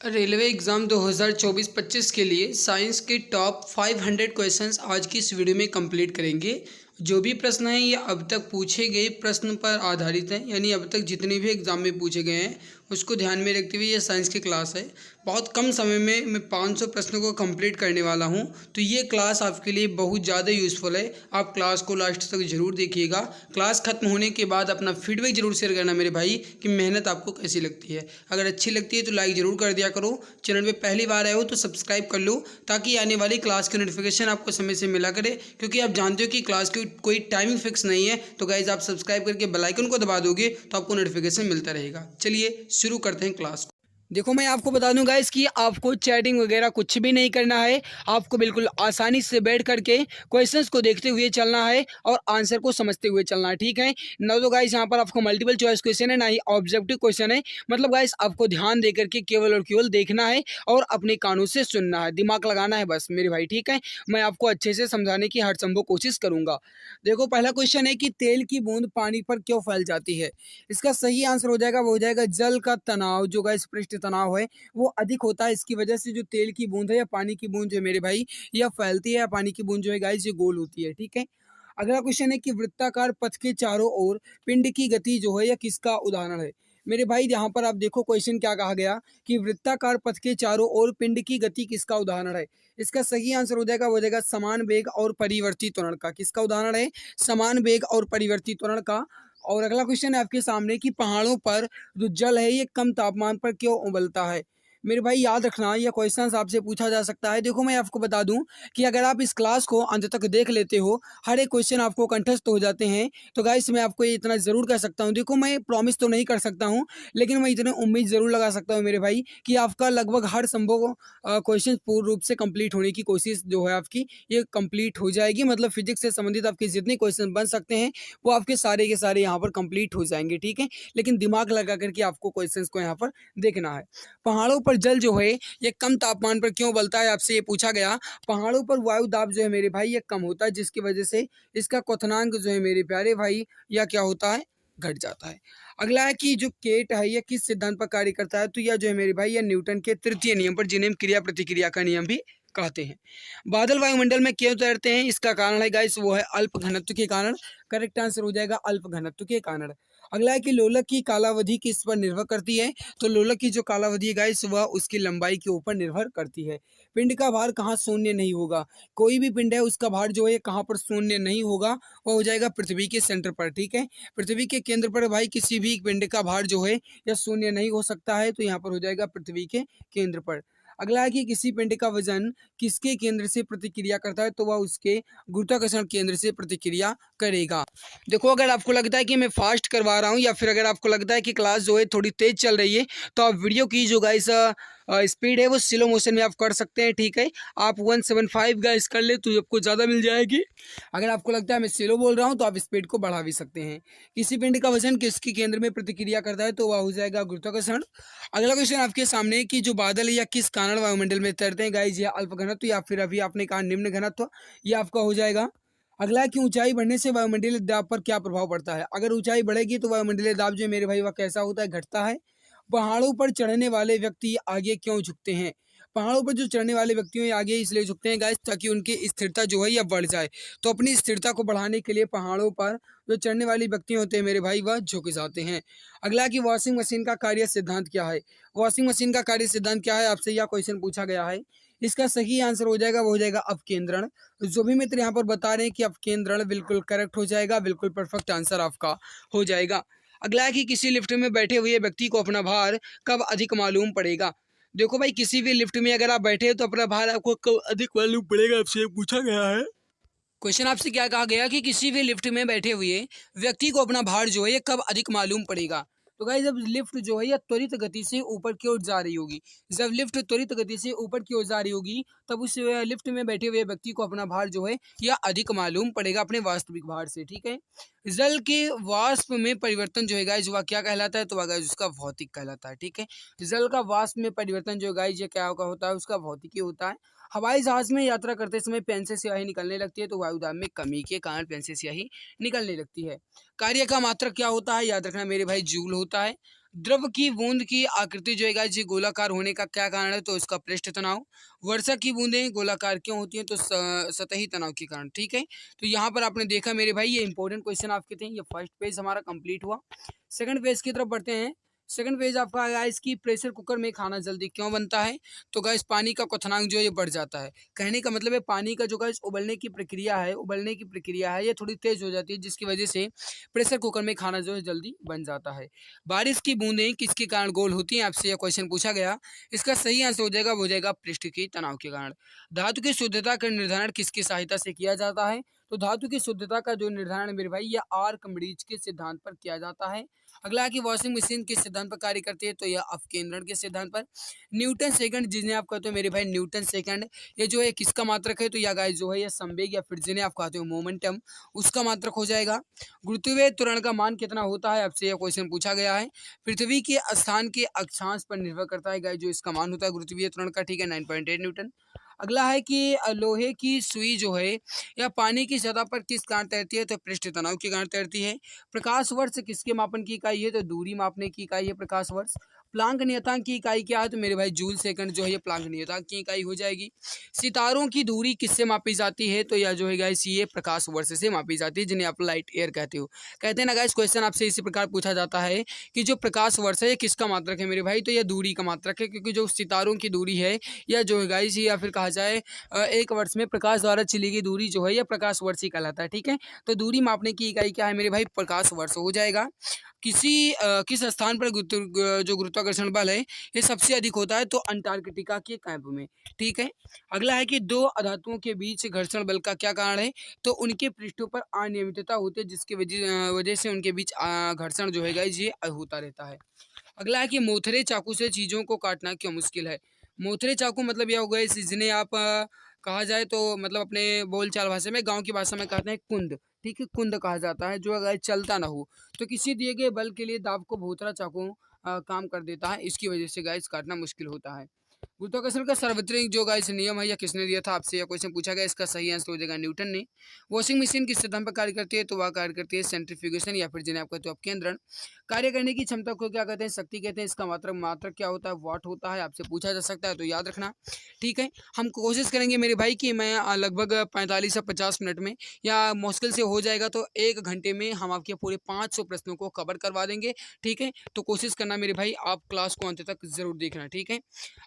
Railway exam 2024-25 के लिए science के टॉप 500 क्वेश्चंस आज की इस वीडियो में कंप्लीट करेंगे। जो भी प्रश्न हैं ये अब तक पूछे गए प्रश्न पर आधारित हैं, यानी अब तक जितने भी एग्ज़ाम में पूछे गए हैं उसको ध्यान में रखते हुए ये साइंस की क्लास है। बहुत कम समय में मैं 500 प्रश्नों को कंप्लीट करने वाला हूं, तो ये क्लास आपके लिए बहुत ज़्यादा यूज़फुल है। आप क्लास को लास्ट तक ज़रूर देखिएगा। क्लास खत्म होने के बाद अपना फीडबैक ज़रूर शेयर करना मेरे भाई कि मेहनत आपको कैसी लगती है। अगर अच्छी लगती है तो लाइक ज़रूर कर दिया करो। चैनल पे पहली बार आए हो तो सब्सक्राइब कर लो ताकि आने वाली क्लास की नोटिफिकेशन आपको समय से मिला करे, क्योंकि आप जानते हो कि क्लास की कोई टाइमिंग फिक्स नहीं है। तो गाइज आप सब्सक्राइब करके बेल आइकन को दबा दोगे तो आपको नोटिफिकेशन मिलता रहेगा। चलिए शुरू करते हैं क्लास को। देखो मैं आपको बता दूं गाइस कि आपको चैटिंग वगैरह कुछ भी नहीं करना है। आपको बिल्कुल आसानी से बैठ करके क्वेश्चंस को देखते हुए चलना है और आंसर को समझते हुए चलना है, ठीक है ना। तो गाइस यहाँ पर आपको मल्टीपल चॉइस क्वेश्चन है, ना ही ऑब्जेक्टिव क्वेश्चन है। मतलब गाइस आपको ध्यान दे करके केवल और केवल देखना है और अपने कानों से सुनना है, दिमाग लगाना है बस मेरे भाई, ठीक है। मैं आपको अच्छे से समझाने की हर संभव कोशिश करूंगा। देखो पहला क्वेश्चन है कि तेल की बूंद पानी पर क्यों फैल जाती है। इसका सही आंसर हो जाएगा, वो हो जाएगा जल का तनाव, जो गाइस पृष्ठ तनाव है वो अधिक होता है। इसकी वजह से जो तेल की बूंद है या पानी की बूंद जो है मेरे भाई यह फैलती है, या पानी की बूंद जो है गाइस ये गोल होती है, ठीक है। अगला क्वेश्चन है कि वृत्ताकार पथ के चारों ओर पिंड की गति जो है यह किसका उदाहरण है। मेरे भाई यहाँ पर आप देखो क्वेश्चन क्या कहा गया कि वृत्ताकार पथ के चारों ओर पिंड की गति किसका उदाहरण है। इसका सही आंसर हो जाएगा, वो हो जाएगा समान वेग और परिवर्ती त्वरण का। किसका उदाहरण है? समान वेग और परिवर्ती त्वरण का। और अगला क्वेश्चन है आपके सामने कि पहाड़ों पर जो जल है ये कम तापमान पर क्यों उबलता है। मेरे भाई याद रखना यह क्वेश्चन आपसे पूछा जा सकता है। देखो मैं आपको बता दूं कि अगर आप इस क्लास को अंत तक देख लेते हो, हर एक क्वेश्चन आपको कंठस्थ हो जाते हैं, तो गाइस मैं आपको ये इतना ज़रूर कह सकता हूँ। देखो मैं प्रॉमिस तो नहीं कर सकता हूँ, लेकिन मैं इतनी उम्मीद ज़रूर लगा सकता हूँ मेरे भाई कि आपका लगभग हर संभव क्वेश्चन पूर्ण रूप से कंप्लीट होने की कोशिश जो है आपकी ये कंप्लीट हो जाएगी। मतलब फिजिक्स से संबंधित आपके जितने क्वेश्चन बन सकते हैं वो आपके सारे के सारे यहाँ पर कंप्लीट हो जाएंगे, ठीक है। लेकिन दिमाग लगा करके आपको क्वेश्चंस को यहाँ पर देखना है। पहाड़ों पर जल जो है ये कम तापमान पर क्यों उबलता है, आपसे ये पूछा गया। पहाड़ों पर वायु दाब जो है मेरे भाई ये कम होता है, जिसकी वजह से इसका क्वथनांक जो है मेरे प्यारे भाई यह क्या होता है, घट जाता है। अगला है कि जो केट है यह किस सिद्धांत पर कार्य करता है। तो यह जो है मेरे भाई यह न्यूटन के तृतीय नियम पर, जिन्हें हम क्रिया प्रतिक्रिया का नियम भी कहते हैं। बादल वायुमंडल में क्यों तैरते हैं, इसका कारण है गाइस वो है अल्प घनत्व के कारण। करेक्ट आंसर हो जाएगा अल्प घनत्व के कारण। अगला है कि लोलक की कालावधि किस पर निर्भर करती है। तो लोलक की जो कालावधि है गाइस वह उसकी लंबाई के ऊपर निर्भर करती है। पिंड का भार कहाँ शून्य नहीं होगा। कोई भी पिंड है उसका भार जो है कहाँ पर शून्य नहीं होगा, वह हो जाएगा पृथ्वी के सेंटर पर, ठीक है। पृथ्वी के केंद्र पर भाई किसी भी पिंड का भार जो है यह शून्य नहीं हो सकता है, तो यहाँ पर हो जाएगा पृथ्वी के केंद्र पर। अगला है कि किसी पिंड का वजन किसके केंद्र से प्रतिक्रिया करता है। तो वह उसके गुरुत्वाकर्षण केंद्र से प्रतिक्रिया करेगा। देखो अगर आपको लगता है कि मैं फास्ट करवा रहा हूँ, या फिर अगर आपको लगता है कि क्लास जो है थोड़ी तेज चल रही है, तो आप वीडियो की जो गाइस स्पीड है वो स्लो मोशन में आप कर सकते हैं, ठीक है। आप 175 गाइस कर ले तो आपको ज़्यादा मिल जाएगी। अगर आपको लगता है मैं स्लो बोल रहा हूँ तो आप स्पीड को बढ़ा भी सकते हैं। किसी पिंड का वजन किसके केंद्र में प्रतिक्रिया करता है। तो वह हो जाएगा गुरुत्वाकर्षण। अगला क्वेश्चन आपके सामने है कि जो बादल या किस कारण वायुमंडल में तैरते हैं गाइस, या अल्प घनत्व या फिर अभी आपने कहा निम्न घनत्व, ये आपका हो जाएगा। अगला है कि ऊंचाई बढ़ने से वायुमंडलीय दाब पर क्या प्रभाव पड़ता है। अगर ऊंचाई बढ़ेगी तो वायुमंडलीय दाब जो है मेरे भाई वह कैसा होता है, घटता है। पहाड़ों पर चढ़ने वाले व्यक्ति आगे क्यों झुकते हैं। पहाड़ों पर जो चढ़ने वाले व्यक्ति हैं आगे इसलिए झुकते हैं गाइस ताकि उनकी स्थिरता जो है यह बढ़ जाए। तो अपनी स्थिरता को बढ़ाने के लिए पहाड़ों पर जो चढ़ने वाले व्यक्ति होते हैं मेरे भाई वह झुक जाते हैं। अगला कि वॉशिंग मशीन का कार्य सिद्धांत क्या है। वॉशिंग मशीन का कार्य सिद्धांत क्या है, आपसे यह क्वेश्चन पूछा गया है। इसका सही आंसर हो जाएगा, वो हो जाएगा अपकेंद्रण। जो भी मित्र यहाँ पर बता रहे हैं कि अपकेंद्रण बिल्कुल करेक्ट हो जाएगा, बिल्कुल परफेक्ट आंसर आपका हो जाएगा। अगला है कि किसी लिफ्ट में बैठे हुए व्यक्ति को अपना भार कब अधिक मालूम पड़ेगा। देखो भाई किसी भी लिफ्ट में अगर आप बैठे हो तो अपना भार आपको कब अधिक मालूम पड़ेगा, आपसे पूछा गया है। क्वेश्चन आपसे क्या कहा गया कि किसी भी लिफ्ट में बैठे हुए व्यक्ति को अपना भार जो है ये कब अधिक मालूम पड़ेगा। तो गाइस जब लिफ्ट जो है यह त्वरित गति से ऊपर की ओर जा रही होगी, जब लिफ्ट त्वरित गति से ऊपर की ओर जा रही होगी तब उस लिफ्ट में बैठे हुए व्यक्ति को अपना भार जो है यह अधिक मालूम पड़ेगा अपने वास्तविक भार से, ठीक है। जल के वाष्प में परिवर्तन जो है गाइस वह क्या कहलाता है। तो वह गाइस उसका भौतिक कहलाता है, ठीक है। जल का वाष्प में परिवर्तन जो है गाइस ये क्या होता है, उसका भौतिकी होता है। हवाई जहाज में यात्रा करते समय पेन से स्याही निकलने लगती है, तो वायुदाब में कमी के कारण पेन से स्याही निकलने लगती है। कार्य का मात्रक क्या होता है, याद रखना मेरे भाई जूल होता है। द्रव की बूंद की आकृति जो है गाइस ये गोलाकार होने का क्या कारण है, तो इसका पृष्ठ तनाव। वर्षा की बूंदें गोलाकार क्यों होती हैं, तो सतही तनाव के कारण। ठीक है, तो यहाँ पर आपने देखा मेरे भाई, ये इंपॉर्टेंट क्वेश्चन आपके थे। ये फर्स्ट पेज हमारा कंप्लीट हुआ। सेकंड पेज की तरफ बढ़ते हैं। सेकंड पेज आपका आया इसकी, प्रेशर कुकर में खाना जल्दी क्यों बनता है, तो गाइस पानी का क्वथनांक जो है ये बढ़ जाता है। कहने का मतलब है पानी का जो गाइस उबलने की प्रक्रिया है ये थोड़ी तेज हो जाती है, जिसकी वजह से प्रेशर कुकर में खाना जो है जल्दी बन जाता है। बारिश की बूंदें किसके कारण गोल होती हैं, आपसे यह क्वेश्चन पूछा गया। इसका सही आंसर हो जाएगा पृष्ठ की तनाव के कारण। धातु की शुद्धता का निर्धारण किसकी सहायता से किया जाता है, तो धातु की शुद्धता का जो निर्धारण मेरे भाई यह आर्कमिडीज के सिद्धांत पर किया जाता है। अगला है कि वॉशिंग मशीन किस सिद्धांत पर कार्य करती है, तो यह अपकेंद्रण के सिद्धांत पर। न्यूटन सेकंड जिन्हें आप कहते हो मेरे भाई न्यूटन सेकंड, ये जो है किसका मात्रक है, तो यह गाइस जो है यह संवेग या फिर जिन्हें आप कहते हो मोमेंटम, उसका मात्रक हो जाएगा। गुरुत्वीय त्वरण का मान कितना होता है, आपसे यह क्वेश्चन पूछा गया है। पृथ्वी के स्थान के अक्षांश पर निर्भर करता है गाइस जो इसका मान होता है गुरुत्वीय त्वरण का। ठीक है, 9.8 न्यूटन। अगला है कि लोहे की सुई जो है यह पानी की सतह पर किस कारण तैरती है, तो पृष्ठ तनाव के कारण तैरती है। प्रकाश वर्ष किसके मापन की इकाई है, तो दूरी मापने की इकाई है प्रकाश वर्ष। प्लांक नियतांक की इकाई क्या है, तो मेरे भाई जूल सेकंड जो है ये प्लांक नियतांक की इकाई हो जाएगी। सितारों की दूरी किससे मापी जाती है, तो यह जो है गाइस ये प्रकाश वर्ष से मापी जाती है, जिन्हें आप लाइट ईयर कहते हो। कहते हैं ना गाइस, क्वेश्चन आपसे इसी प्रकार पूछा जाता है कि जो प्रकाश वर्ष है ये किसका मात्रक है मेरे भाई, तो यह दूरी का मात्रक है, क्योंकि जो सितारों की दूरी है या जो है गाइस या फिर कहा जाए एक वर्ष में प्रकाश द्वारा चली गई दूरी जो है यह प्रकाश वर्ष ही कहलाता है। ठीक है, तो दूरी मापने की इकाई क्या है मेरे भाई, प्रकाश वर्ष हो जाएगा। किस स्थान पर जो गुरुत्वाकर्षण बल है ये सबसे अधिक होता है, तो अंटार्कटिका के कैंप में। ठीक है, अगला है कि दो धातुओं के बीच घर्षण बल का क्या कारण है, तो उनके पृष्ठों पर अनियमितता होती है, जिसकी वजह से उनके बीच घर्षण जो है गाइस ये होता रहता है। अगला है कि मोथरे चाकू से चीजों को काटना क्यों मुश्किल है। मोथरे चाकू मतलब यह हो गया जिन्हें आप कहा जाए तो मतलब अपने बोलचाल भाषा में, गांव की भाषा में कहते हैं कुंद। ठीक है, कुंद कहा जाता है, जो अगर चलता ना हो तो किसी दिए गए बल के लिए दाब को भोथरा चाकू काम कर देता है, इसकी वजह से गाइस काटना मुश्किल होता है। गुरुत्वाकर्षण का सार्वत्रिक जो गाइस नियम है, या किसने दिया था, आपसे यह क्वेश्चन पूछा गया। इसका सही आंसर हो जाएगा न्यूटन ने। वॉशिंग मशीन किस सिद्धांत पर कार्य करती है, तो वह कार्य करती है सेंट्रीफ्यूगेशन या फिर जिन्हें आप कहते हो अपकेंद्रण। कार्य करने की क्षमता को क्या कहते हैं, शक्ति कहते हैं। इसका मात्रक क्या होता है, वाट होता है, आपसे पूछा जा सकता है, तो याद रखना। ठीक है, हम कोशिश करेंगे मेरे भाई कि मैं लगभग 45 से 50 मिनट में, या मुश्किल से हो जाएगा तो 1 घंटे में हम आपके पूरे 500 प्रश्नों को कवर करवा देंगे। ठीक है, तो कोशिश करना मेरे भाई, आप क्लास को अंत तक जरूर देखना। ठीक है,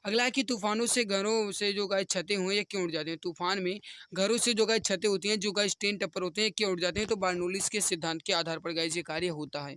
अगला है कि तूफानों से घरों से जो गाय छतें हुए या क्यों उड़ जाते हैं। तूफान में घरों से जो गाय छतें होती हैं, जो गाय टेन टप्पर होते हैं, क्यों उड़ जाते हैं, तो बार्नौलीज के सिद्धांत के आधार पर गाय ये कार्य होता है।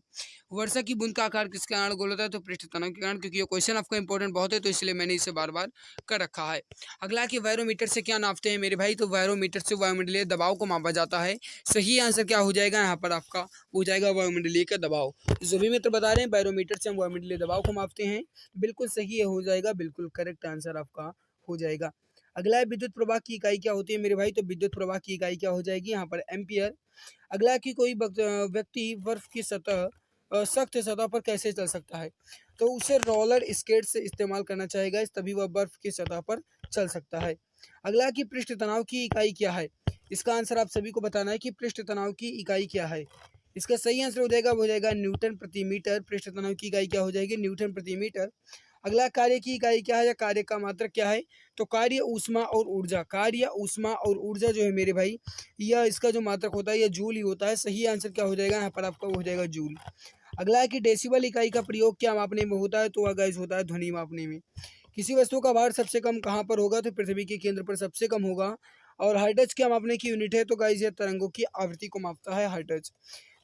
वर्षा की बूंद का आकार किसके कारण गोल होता है, तो पृष्ठ तनाव के कारण, क्योंकि ये क्वेश्चन आपका इंपॉर्टेंट बहुत है, तो इसलिए मैंने इसे बार बार कर रखा है। अगला कि बैरोमीटर से क्या नापते हैं मेरे भाई, तो बैरोमीटर से वायुमंडलीय दबाव को मापा जाता है। सही आंसर क्या हो जाएगा यहाँ पर आपका, हो जाएगा वायुमंडलीय का दबाव। जो भी मित्र बता रहे हैं बैरोमीटर से हम वायुमंडलीय दबाव को मापते हैं, बिल्कुल सही हो जाएगा, बिल्कुल करेक्ट आंसर आपका हो जाएगा। अगला है विद्युत प्रवाह की इकाई क्या होती है मेरे भाई, तो विद्युत प्रवाह की इकाई क्या हो जाएगी यहाँ पर, एम्पियर। अगला है कि कोई व्यक्ति बर्फ की सतह सख्त सतह पर कैसे चल सकता है, तो उसे रोलर स्केट से इस्तेमाल करना चाहेगा, तभी वह बर्फ की सतह पर चल सकता है। अगला कि पृष्ठ तनाव की इकाई क्या है, इसका आंसर आप सभी को बताना है कि पृष्ठ तनाव की इकाई क्या है। इसका सही आंसर हो जाएगा न्यूटन प्रति मीटर। पृष्ठ तनाव की इकाई क्या हो जाएगी, न्यूटन प्रति मीटर। अगला कार्य की इकाई क्या है या कार्य का मात्रक क्या है, तो कार्य ऊष्मा और ऊर्जा। कार्य ऊष्मा और ऊर्जा जो है मेरे भाई, यह इसका जो मात्रक होता है यह जूल ही होता है। सही आंसर क्या हो जाएगा यहाँ पर आपका, हो जाएगा जूल। अगला है कि डेसिबल इकाई का प्रयोग क्या मापने में होता है, तो वह गाइस होता है ध्वनि मापने में। किसी वस्तु का भार सबसे कम कहाँ पर होगा, तो पृथ्वी के केंद्र पर सबसे कम होगा। और हर्ट्ज क्या मापने की यूनिट है, तो गाइस यह तरंगों की आवृत्ति को मापता है, हर्ट्ज।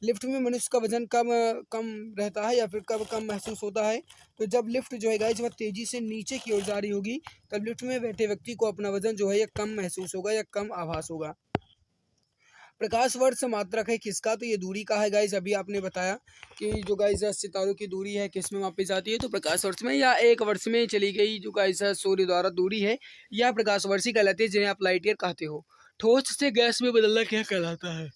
लिफ्ट में मनुष्य का वजन कम कम रहता है या फिर कब कम महसूस होता है, तो जब लिफ्ट जो है गाइस वह तेजी से नीचे की ओर जा रही होगी, तब लिफ्ट में बैठे व्यक्ति को अपना वजन जो है यह कम महसूस होगा या कम आभास होगा। प्रकाश वर्ष मात्रक है किसका, तो ये दूरी का है गाइस। अभी आपने बताया कि जो गाइस सितारों की दूरी है किस में मापी जाती है, तो प्रकाश वर्ष में, या एक वर्ष में चली गई जो गाइस सूर्य द्वारा दूरी है, या प्रकाश वर्ष ही कहलाती है, जिन्हें आप लाइट ईयर कहते हो। ठोस से गैस में बदलना क्या कहलाता है,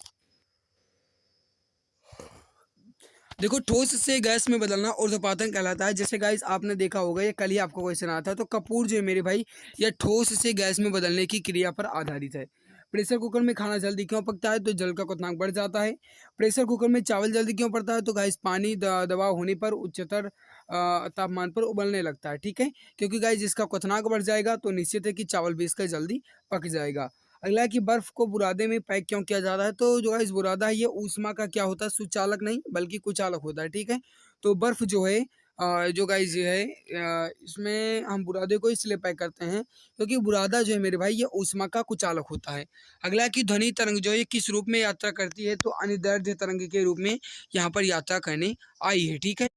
देखो ठोस से गैस में बदलना ऊर्ध्वपातन कहलाता है। जैसे गाइस आपने देखा होगा, ये कल ही आपको क्वेश्चन आया था, तो कपूर जो है मेरे भाई यह ठोस से गैस में बदलने की क्रिया पर आधारित है। प्रेशर कुकर में खाना जल्दी क्यों पकता है, तो जल का क्वथनांक बढ़ जाता है। प्रेशर कुकर में चावल जल्दी क्यों पड़ता है, तो गाइस पानी दबाव होने पर उच्चतर तापमान पर उबलने लगता है, ठीक है। क्योंकि गाइस इसका क्वथनांक बढ़ जाएगा तो निश्चित है कि चावल भी इसका जल्दी पक जाएगा। अगला है कि बर्फ को बुरादे में पैक क्यों किया जाता है? तो जो है इस बुरादा है ये ऊष्मा का क्या होता है, सुचालक नहीं बल्कि कुचालक होता है, ठीक है। तो बर्फ जो है जो गाइस ये है इसमें हम बुरादे को इसलिए पैक करते हैं क्योंकि बुरादा जो है मेरे भाई ये ऊष्मा का कुचालक होता है। अगला है कि ध्वनि तरंग जो है किस रूप में यात्रा करती है? तो अनिर्देशित तरंग के रूप में यहाँ पर यात्रा करने आई है, ठीक है।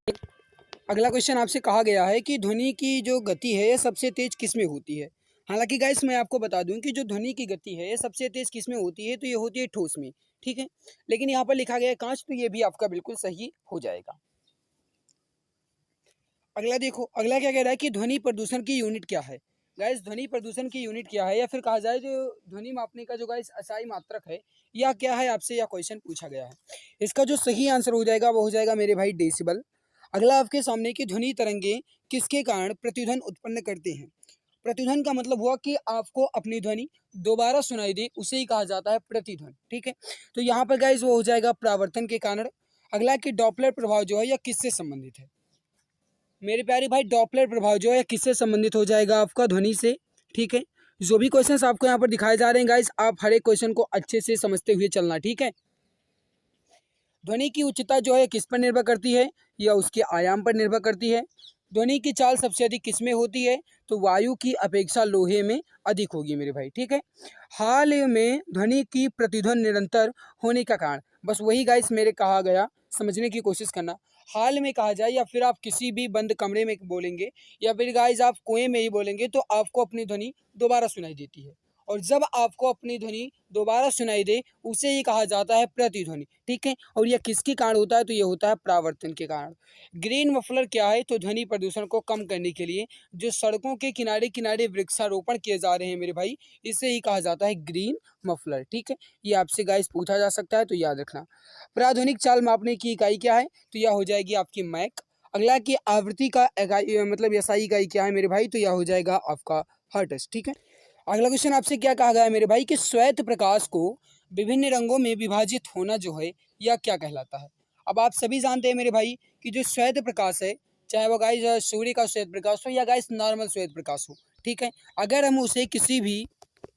अगला क्वेश्चन आपसे कहा गया है कि ध्वनि की जो गति है ये सबसे तेज किस में होती है? हालांकि गाइस मैं आपको बता दूं कि जो ध्वनि की गति है ये सबसे तेज किस में होती है? तो ये होती है ठोस में, ठीक है। लेकिन यहाँ पर लिखा गया है कांच, तो ये भी आपका बिल्कुल सही हो जाएगा। अगला देखो, अगला क्या कह रहा है कि ध्वनि प्रदूषण की यूनिट क्या है? गाइस ध्वनि प्रदूषण की यूनिट क्या है, या फिर कहा जाए जो ध्वनि मापने का जो गाइस असाई मात्रक है या क्या है, आपसे यह क्वेश्चन पूछा गया है। इसका जो सही आंसर हो जाएगा वो हो जाएगा मेरे भाई डेसिबल। अगला आपके सामने की ध्वनि तरंगे किसके कारण प्रतिध्वनि उत्पन्न करते हैं? प्रतिध्वनि का मतलब हुआ कि आपको अपनी ध्वनि दोबारा सुनाई दे, उसे ही कहा जाता है प्रतिध्वनि, ठीक है। तो यहाँ पर गाइस वो हो जाएगा परावर्तन के कारण। अगला कि डॉपलर प्रभाव जो है यह किससे संबंधित है? मेरे प्यारे भाई डॉपलर प्रभाव जो है किससे संबंधित हो जाएगा? आपका ध्वनि से, ठीक है। जो भी क्वेश्चंस आपको यहाँ पर दिखाए जा रहे हैं गाइस, आप हर एक क्वेश्चन को अच्छे से समझते हुए चलना, ठीक है। ध्वनि की उच्चता जो है किस पर निर्भर करती है? या उसके आयाम पर निर्भर करती है। ध्वनि की चाल सबसे अधिक किस में होती है? तो वायु की अपेक्षा लोहे में अधिक होगी मेरे भाई, ठीक है। हाल में ध्वनि की प्रतिध्वनि निरंतर होने का कारण, बस वही गाइस मेरे कहा गया, समझने की कोशिश करना। हाल में कहा जाए या फिर आप किसी भी बंद कमरे में बोलेंगे या फिर गाइस आप कुएं में ही बोलेंगे तो आपको अपनी ध्वनि दोबारा सुनाई देती है। और जब आपको अपनी ध्वनि दोबारा सुनाई दे उसे ही कहा जाता है प्रतिध्वनि, ठीक है। और यह किसके कारण होता है? तो यह होता है परावर्तन के कारण। ग्रीन मफलर क्या है? तो ध्वनि प्रदूषण को कम करने के लिए जो सड़कों के किनारे किनारे वृक्षारोपण किए जा रहे हैं मेरे भाई, इसे ही कहा जाता है ग्रीन मफलर, ठीक है। ये आपसे गाइस पूछा जा सकता है तो याद रखना। प्राध्वनिक चाल मापने की इकाई क्या है? तो यह हो जाएगी आपकी मैक। अगला की आवृत्ति का मतलब एसआई इकाई क्या है मेरे भाई? तो यह हो जाएगा आपका हर्ट्ज, ठीक है। अगला क्वेश्चन आपसे क्या कहा गया है मेरे भाई कि श्वेत प्रकाश को विभिन्न रंगों में विभाजित होना जो है यह क्या कहलाता है? अब आप सभी जानते हैं मेरे भाई कि जो श्वेत प्रकाश है, चाहे वो गाइस सूर्य का श्वेत प्रकाश हो या गाइस नॉर्मल श्वेत प्रकाश हो, ठीक है। अगर हम उसे किसी भी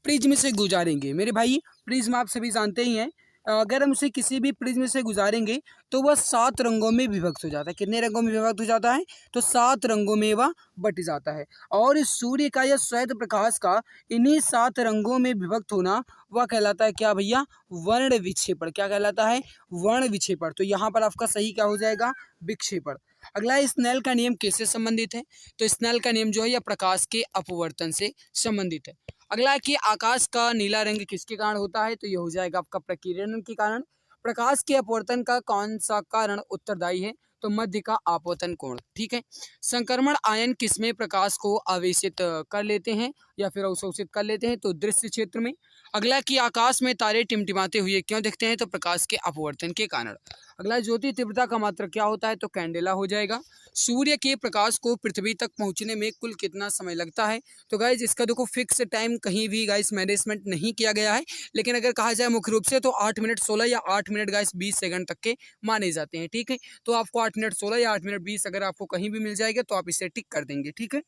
प्रिज्म से गुजारेंगे मेरे भाई, प्रिज्म आप सभी जानते ही हैं, अगर हम उसे किसी भी प्रिज्म से गुजारेंगे तो वह 7 रंगों में विभक्त हो जाता है। कितने रंगों में विभक्त हो जाता है? तो 7 रंगों में वह बट जाता है। और इस सूर्य का या श्वेत प्रकाश का इन्हीं 7 रंगों में विभक्त होना वह कहलाता है क्या भैया? वर्ण विक्षेपण। क्या कहलाता है? वर्ण विक्षेपण। तो यहाँ पर आपका सही क्या हो जाएगा? विक्षेपण। अगला स्नेल का नियम किससे संबंधित है? तो स्नेल का नियम जो है यह प्रकाश के अपवर्तन से संबंधित है। अगला है कि आकाश का नीला रंग किसके कारण होता है? तो यह हो जाएगा आपका प्रकीर्णन के कारण। प्रकाश के अपवर्तन का कौन सा कारण उत्तरदायी है? तो मध्य का आपतन कोण, ठीक है। संक्रमण आयन किसमें प्रकाश को आवेशित कर लेते हैं या फिर अवशोषित कर लेते हैं? तो दृश्य क्षेत्र में। अगला कि आकाश में तारे टिमटिमाते हुए क्यों दिखते हैं? तो प्रकाश के अपवर्तन के कारण। अगला ज्योति तीव्रता का मात्रक क्या होता है? तो कैंडेला हो जाएगा। सूर्य के प्रकाश को पृथ्वी तक पहुंचने में कुल कितना समय लगता है? तो गाइज इसका देखो फिक्स टाइम कहीं भी गाइस मैनेजमेंट नहीं किया गया है, लेकिन अगर कहा जाए मुख्य रूप से तो 8 मिनट 16 या 8 मिनट गाइस 20 सेकंड तक के माने जाते हैं, ठीक है। तो आपको 8 मिनट 16 या 8 मिनट 20 अगर आपको कहीं भी मिल जाएगा तो आप इसे टिक कर देंगे, ठीक है।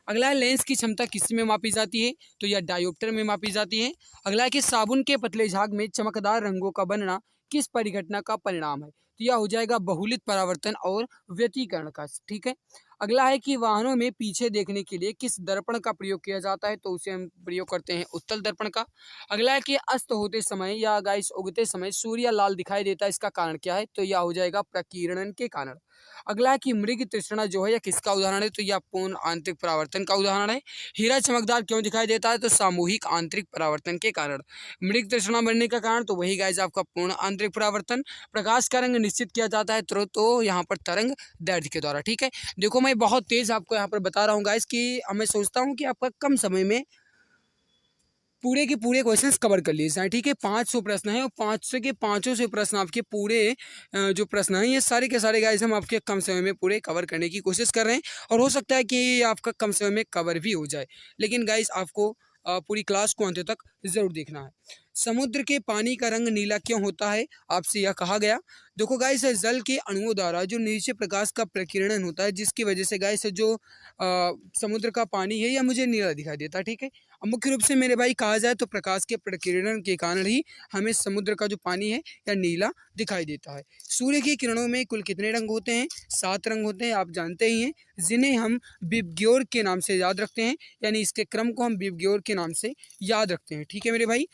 अगला है लेंस की क्षमता किस में मापी जाती है? तो यह डायोप्टर में मापी जाती है। अगला है कि साबुन के पतले झाग में चमकदार रंगों का बनना किस परिघटना का परिणाम है? तो यह हो जाएगा बहुलित परावर्तन और व्यतिकरण का, ठीक है। अगला है कि वाहनों में पीछे देखने के लिए किस दर्पण का प्रयोग किया जाता है? तो उसे हम प्रयोग करते हैं उत्तल दर्पण का। अगला है कि अस्त होते समय या गाइस उगते समय सूर्य लाल दिखाई देता है, इसका कारण क्या है? तो यह हो जाएगा प्रकीर्णन के कारण। अगला है कि मृग तृष्णा जो है यह किसका उदाहरण है? तो यह पूर्ण आंतरिक परावर्तन का उदाहरण है। हीरा चमकदार क्यों दिखाई देता है? तो सामूहिक आंतरिक परावर्तन के कारण। मृग तृष्णा बनने का कारण तो वही गाइस आपका पूर्ण आंतरिक परावर्तन। प्रकाश का रंग निश्चित किया जाता है तो यहाँ पर तरंग दैर्ध्य के द्वारा, ठीक है। देखो मैं बहुत तेज आपको यहाँ पर बता रहा हूँ गाइस कि मैं सोचता हूँ कि आपका कम समय में पूरे के पूरे क्वेश्चंस कवर कर लिए जाएं, ठीक है। 500 प्रश्न है और 500 के 500 प्रश्न आपके पूरे जो प्रश्न हैं ये सारे के सारे गाइस हम आपके कम समय में पूरे कवर करने की कोशिश कर रहे हैं और हो सकता है कि आपका कम समय में कवर भी हो जाए, लेकिन गाइस आपको पूरी क्लास को अंत तक जरूर देखना है। समुद्र के पानी का रंग नीला क्यों होता है, आपसे यह कहा गया। देखो गाइस, जल के अणुओं द्वारा जो नीचे प्रकाश का प्रकीर्णन होता है, जिसकी वजह से गाइस जो समुद्र का पानी है यह मुझे नीला दिखाई देता है। ठीक है, अब मुख्य रूप से मेरे भाई कहा जाए तो प्रकाश के प्रकीर्णन के कारण ही हमें समुद्र का जो पानी है यह नीला दिखाई देता है। सूर्य की किरणों में कुल कितने रंग होते हैं, 7 रंग होते हैं, आप जानते ही हैं, जिन्हें हम विबग्योर के नाम से याद रखते हैं, यानी इसके क्रम को हम विबग्योर के नाम से याद रखते हैं। ठीक है मेरे भाई,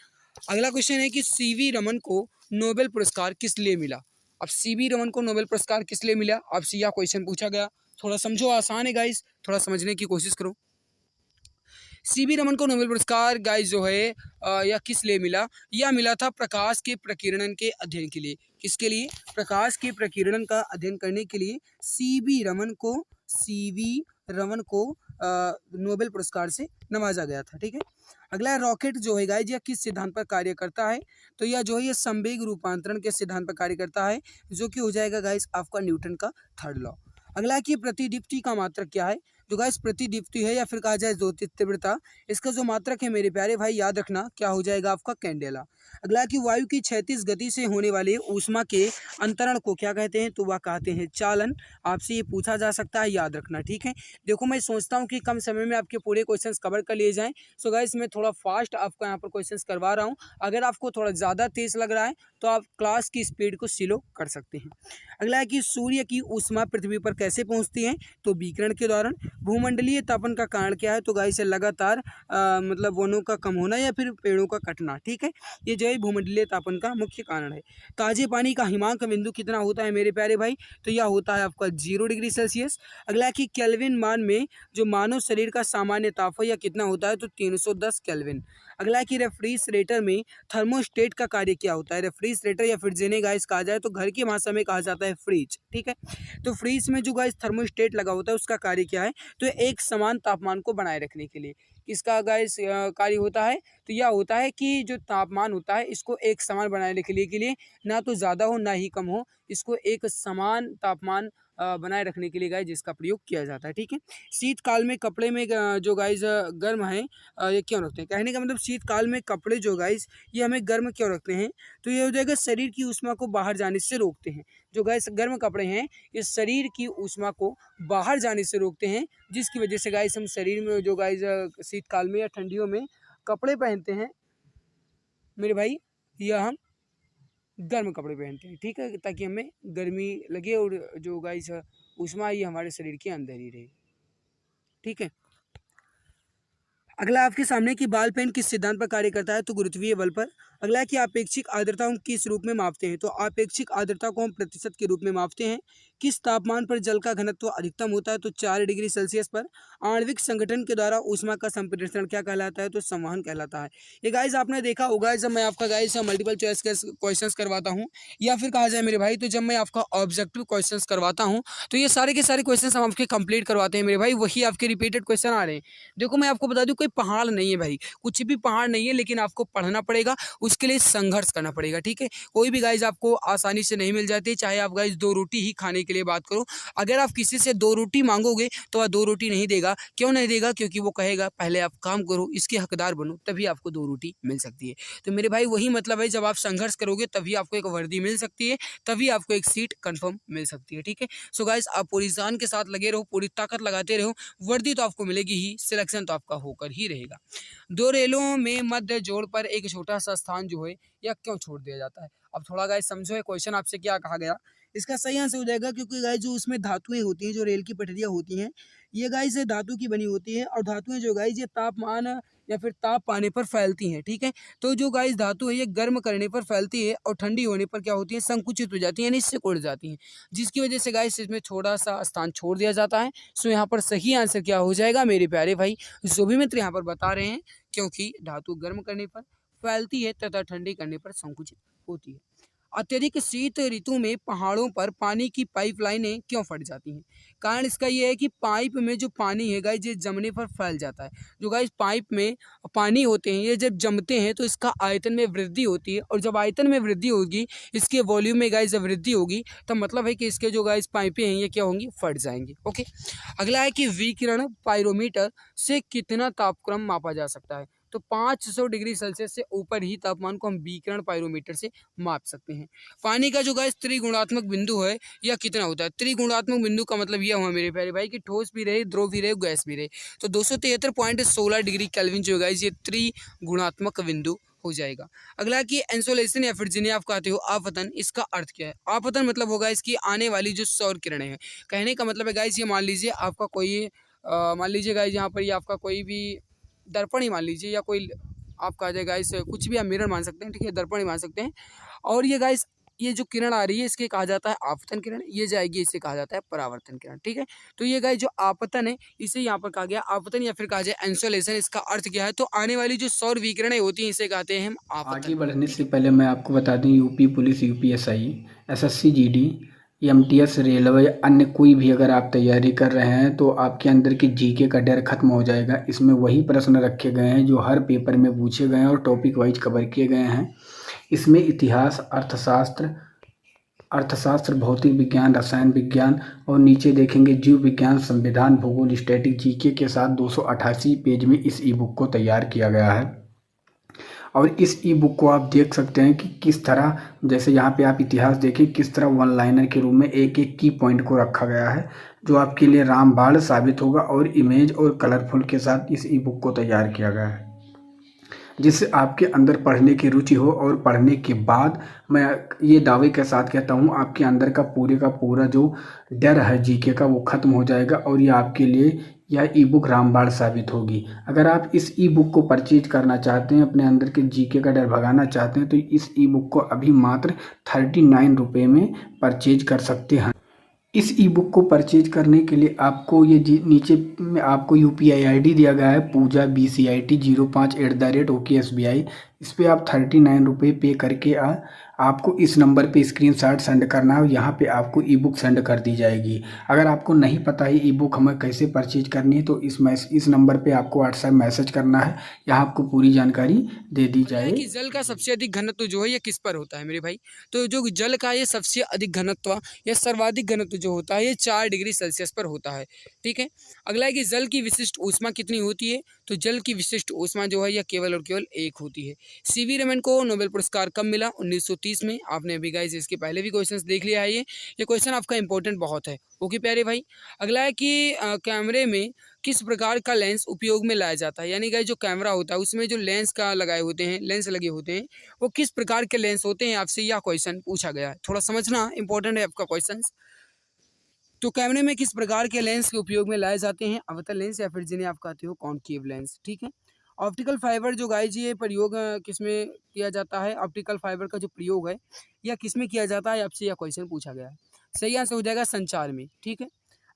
अगला क्वेश्चन है कि सीवी रमन को नोबेल पुरस्कार किस लिए मिला। अब सीवी रमन को नोबेल पुरस्कार किस लिए मिला, आपसे यह क्वेश्चन पूछा गया। थोड़ा समझो, आसान है गाइस, थोड़ा समझने की कोशिश करो। सीवी रमन को नोबेल पुरस्कार गाइस जो है यह किस लिए मिला, यह मिला था प्रकाश के प्रकीर्णन के अध्ययन के लिए। किसके लिए, प्रकाश के प्रकीर्णन का अध्ययन करने के लिए सीवी रमन को नोबेल पुरस्कार से नवाजा गया था। ठीक है, अगला रॉकेट जो है गाइस यह किस सिद्धांत पर कार्य करता है, तो यह जो है ये संवेग रूपांतरण के सिद्धांत पर कार्य करता है, जो कि हो जाएगा गाइस आपका न्यूटन का 3rd लॉ। अगला कि प्रतिदीप्ति का मात्रक क्या है, जो गाइस प्रतिदीप्ति है या फिर कहा जाए ज्योति तीव्रता, इसका जो मात्रक है मेरे प्यारे भाई याद रखना क्या हो जाएगा आपका कैंडेला। अगला कि वायु की क्षैतिज गति से होने वाले ऊष्मा के अंतरण को क्या कहते हैं, तो वह कहते हैं चालन। आपसे ये पूछा जा सकता है, याद रखना। ठीक है, देखो मैं सोचता हूँ कि कम समय में आपके पूरे क्वेश्चंस कवर कर लिए जाएं, सो गाइस मैं थोड़ा फास्ट आपको यहाँ पर क्वेश्चंस करवा रहा हूँ। अगर आपको थोड़ा ज़्यादा तेज लग रहा है तो आप क्लास की स्पीड को स्लो कर सकते हैं। अगला है कि सूर्य की ऊष्मा पृथ्वी पर कैसे पहुँचती है, तो विकिरण के दौरान। भूमंडलीय तापन का कारण क्या है, तो गाइस लगातार मतलब वनों का कम होना या फिर पेड़ों का कटना। ठीक है, ये जो है भूमंडलीय तापन का मुख्य कारण है। ताजे पानी का हिमांक बिंदु कितना होता है मेरे प्यारे भाई, तो यह होता है आपका 0 डिग्री सेल्सियस। अगला है कि केल्विन मान में जो मानव शरीर का सामान्य ताप है यह कितना होता है, तो 310 केल्विन। अगला है कि रेफ्रिजरेटर में थर्मोस्टेट का कार्य क्या होता है। रेफ्रिजरेटर या फिर जिन्हें गाइस कहा जाए तो घर की भाषा में कहा जाता है फ्रिज। ठीक है, तो फ्रिज में जो गाइस थर्मोस्टेट लगा होता है उसका कार्य क्या है, तो एक समान तापमान को बनाए रखने के लिए किसका गाइस कार्य होता है, तो यह होता है कि जो तापमान होता है इसको एक समान बनाए रखने के लिए, ना तो ज़्यादा हो ना ही कम हो, इसको एक समान तापमान बनाए रखने के लिए गाइस जिसका प्रयोग किया जाता है। ठीक है, शीतकाल में कपड़े में जो गाइस गर्म है ये क्यों रखते हैं, कहने का मतलब शीतकाल में कपड़े जो गाइस ये हमें गर्म क्यों रखते हैं, तो ये हो जाएगा शरीर की ऊष्मा को बाहर जाने से रोकते हैं। जो गाइस गर्म कपड़े हैं ये शरीर की ऊष्मा को बाहर जाने से रोकते हैं, जिसकी वजह से गाइस हम शरीर में जो गाइस शीतकाल में या ठंडियों में कपड़े पहनते हैं मेरे भाई, यह हम गर्म कपड़े पहनते हैं। ठीक है, ताकि हमें गर्मी लगे और जो गाइस ऊष्मा ये हमारे शरीर के अंदर ही रहे। ठीक है, अगला आपके सामने की बॉल पेन किस सिद्धांत पर कार्य करता है, तो गुरुत्वीय बल पर। अगला है कि आपेक्षिक आर्द्रता हम किस रूप में मापते हैं, तो आपेक्षिक आर्द्रता को हम प्रतिशत के रूप में मापते हैं। किस तापमान पर जल का घनत्व अधिकतम होता है, तो 4 डिग्री सेल्सियस पर। आणविक संगठन के द्वारा ऊष्मा का संप्रेषण क्या कहलाता है, तो संवहन कहलाता है। ये गाइस आपने देखा होगा जब मैं आपका गाइस मल्टीपल चॉइस के क्वेश्चन करवाता हूँ, या फिर कहा जाए मेरे भाई तो जब मैं आपका ऑब्जेक्टिव क्वेश्चन करवाता हूँ, तो ये सारे के सारे क्वेश्चन हम आपके कंप्लीट करवाते हैं मेरे भाई, वही आपके रिपीटेड क्वेश्चन आ रहे हैं। देखो मैं आपको बता दूं कोई पहाड़ नहीं है भाई, कुछ भी पहाड़ नहीं है, लेकिन आपको पढ़ना पड़ेगा, उसके लिए संघर्ष करना पड़ेगा। ठीक है, कोई भी गाइस आपको आसानी से नहीं मिल जाती, चाहे आप गाइस 2 रोटी ही खाने के लिए बात करो, अगर आप किसी से 2 रोटी मांगोगे तो वह 2 रोटी नहीं देगा। क्यों नहीं देगा, क्योंकि वो कहेगा पहले आप काम करो, इसके हकदार बनो, तभी आपको 2 रोटी मिल सकती है। तो मेरे भाई वही मतलब है, जब आप संघर्ष करोगे तभी आपको एक वर्दी मिल सकती है, तभी आपको एक सीट कंफर्म मिल सकती है। ठीक है, सो गाइस आप पूरी जान के साथ लगे रहो, पूरी ताकत लगाते रहो, वर्दी तो आपको मिलेगी ही, सिलेक्शन तो आपका होकर ही रहेगा। 2 रेलों में मध्य जोड़ पर एक छोटा सा स्थान जो है यह क्यों छोड़ दिया जाता है। अब थोड़ा गाइस समझो, क्वेश्चन आपसे क्या कहा गया, इसका सही आंसर हो जाएगा, क्योंकि गाइस जो उसमें धातुएं होती हैं, जो रेल की पटरियां होती हैं, ये गाइस धातु की बनी होती है, और धातुएं जो गाइस ये तापमान या फिर ताप पाने पर फैलती हैं। ठीक है, तो जो गाइस धातु है ये गर्म करने पर फैलती है, और ठंडी होने पर क्या होती है, संकुचित हो जाती है, यानी इससे उड़ जाती हैं, जिसकी वजह से गाइस इसमें थोड़ा सा स्थान छोड़ दिया जाता है। सो यहाँ पर सही आंसर क्या हो जाएगा मेरे प्यारे भाई, जो भी मित्र यहाँ पर बता रहे हैं, क्योंकि धातु गर्म करने पर फैलती है तथा ठंडी करने पर संकुचित होती है। अत्यधिक शीत ऋतु में पहाड़ों पर पानी की पाइपलाइनें क्यों फट जाती हैं। कारण इसका ये है कि पाइप में जो पानी है गाइस ये जमने पर फैल जाता है। जो गाइस पाइप में पानी होते हैं ये जब जमते हैं तो इसका आयतन में वृद्धि होती है, और जब आयतन में वृद्धि होगी, इसके वॉल्यूम में गाइस जब वृद्धि होगी, तब मतलब है कि इसके जो गाइस पाइपें हैं ये क्या होंगी, फट जाएंगी। ओके, अगला है कि विकिरण पाइरोमीटर से कितना तापक्रम मापा जा सकता है। तो 500 डिग्री सेल्सियस से ऊपर ही तापमान को हम विकिरण पाइरोमीटर से माप सकते हैं। पानी का जो गाइस त्रिगुणात्मक बिंदु है यह कितना होता है? त्रिगुणात्मक बिंदु का मतलब यह हुआ मेरे प्यारे भाई कि ठोस भी रहे, द्रव भी रहे, गैस भी रहे। तो 273.16 डिग्री केल्विन जो गाइस ये त्रिगुणात्मक बिंदु हो जाएगा। अगला कि इंसोलेशन या फिर जिन्हें आप कहते हो आपतन, इसका अर्थ क्या है? आपतन मतलब होगा इसकी आने वाली जो सौर किरणें हैं। कहने का मतलब है गाइस ये मान लीजिए आपका कोई मान लीजिए गाइस यहाँ पर ये आपका कोई भी दर्पण ही मान लीजिए, या कोई आप कहा जाए गाइस कुछ भी आप मिरर मान सकते हैं, ठीक है, दर्पण ही मान सकते हैं। और ये गाइस ये जो किरण आ रही है इसके कहा जाता है आपतन किरण, ये जाएगी इसे कहा जाता है परावर्तन किरण, ठीक है। तो ये गाइस जो आपतन है इसे यहाँ पर कहा गया आपतन या फिर कहा जाए इंसोलेशन। इसका अर्थ क्या है? तो आने वाली जो सौर विकिरणें होती हैं इसे कहते हैं हम आपतन। आगे बढ़ने से पहले मैं आपको बता दूं, UP police, UPSI, SSC GD, MTS, railway, अन्य कोई भी अगर आप तैयारी कर रहे हैं तो आपके अंदर की जीके का डर खत्म हो जाएगा। इसमें वही प्रश्न रखे गए हैं जो हर पेपर में पूछे गए हैं और टॉपिक वाइज कवर किए गए हैं। इसमें इतिहास, अर्थशास्त्र, भौतिक विज्ञान, रसायन विज्ञान और नीचे देखेंगे जीव विज्ञान, संविधान, भूगोल, स्टैटिक जीके के साथ 288 पेज में इस ई बुक को तैयार किया गया है। और इस ई बुक को आप देख सकते हैं कि किस तरह, जैसे यहाँ पे आप इतिहास देखें, किस तरह वन लाइनर के रूप में एक एक की पॉइंट को रखा गया है जो आपके लिए रामबाण साबित होगा। और इमेज और कलरफुल के साथ इस ई बुक को तैयार किया गया है जिससे आपके अंदर पढ़ने की रुचि हो। और पढ़ने के बाद मैं ये दावे के साथ कहता हूँ आपके अंदर का पूरा जो डर है जीके का वो ख़त्म हो जाएगा और ये आपके लिए यह ई बुक रामबाण साबित होगी। अगर आप इस ई बुक को परचेज करना चाहते हैं, अपने अंदर के जीके का डर भगाना चाहते हैं, तो इस ई बुक को अभी मात्र 39 रुपये में परचेज कर सकते हैं। इस ई बुक को परचेज करने के लिए आपको ये नीचे में आपको यूपीआई आईडी दिया गया है, पूजा BCIT05@OKSBI। इस पर आप 39 रुपये पे करके आपको इस नंबर पे स्क्रीनशॉट सेंड करना है। यहाँ पे आपको ई बुक सेंड कर दी जाएगी। अगर आपको नहीं पता है ई बुक हमें कैसे परचेज करनी है तो इस नंबर पे आपको व्हाट्सएप मैसेज करना है, यहाँ आपको पूरी जानकारी दे दी जाएगी। कि जल का सबसे अधिक घनत्व जो है ये किस पर होता है मेरे भाई? तो जो जल का ये सबसे अधिक घनत्व या सर्वाधिक घनत्व जो होता है ये 4 डिग्री सेल्सियस पर होता है, ठीक है। अगला है कि जल की विशिष्ट ऊष्मा कितनी होती है? तो जल की विशिष्ट ऊष्मा जो है यह केवल और केवल 1 होती है। सीवी रमन को नोबेल पुरस्कार कब मिला? 1930 में। आपने अभी गाइस इसके पहले भी क्वेश्चन देख लिया है। ये क्वेश्चन आपका इंपॉर्टेंट बहुत है, ओके प्यारे भाई। अगला है कि कैमरे में किस प्रकार का लेंस उपयोग में लाया जाता है? यानी गाइस जो कैमरा होता है उसमें जो लेंस का लगाए होते हैं, लेंस लगे होते हैं, वो किस प्रकार के लेंस होते हैं? आपसे यह क्वेश्चन पूछा गया है, थोड़ा समझना इंपॉर्टेंट है आपका क्वेश्चन। तो कैमरे में किस प्रकार के लेंस के उपयोग में लाए जाते हैं? अवतल लेंस या फिर जिन्हें आप कहते हो कॉनकेव लेंस, ठीक है। ऑप्टिकल फाइबर जो गाइस ये प्रयोग किसमें किया जाता है? ऑप्टिकल फाइबर का जो प्रयोग है यह किसमें किया जाता है? आपसे यह क्वेश्चन पूछा गया है। सही आंसर हो जाएगा संचार में, ठीक है।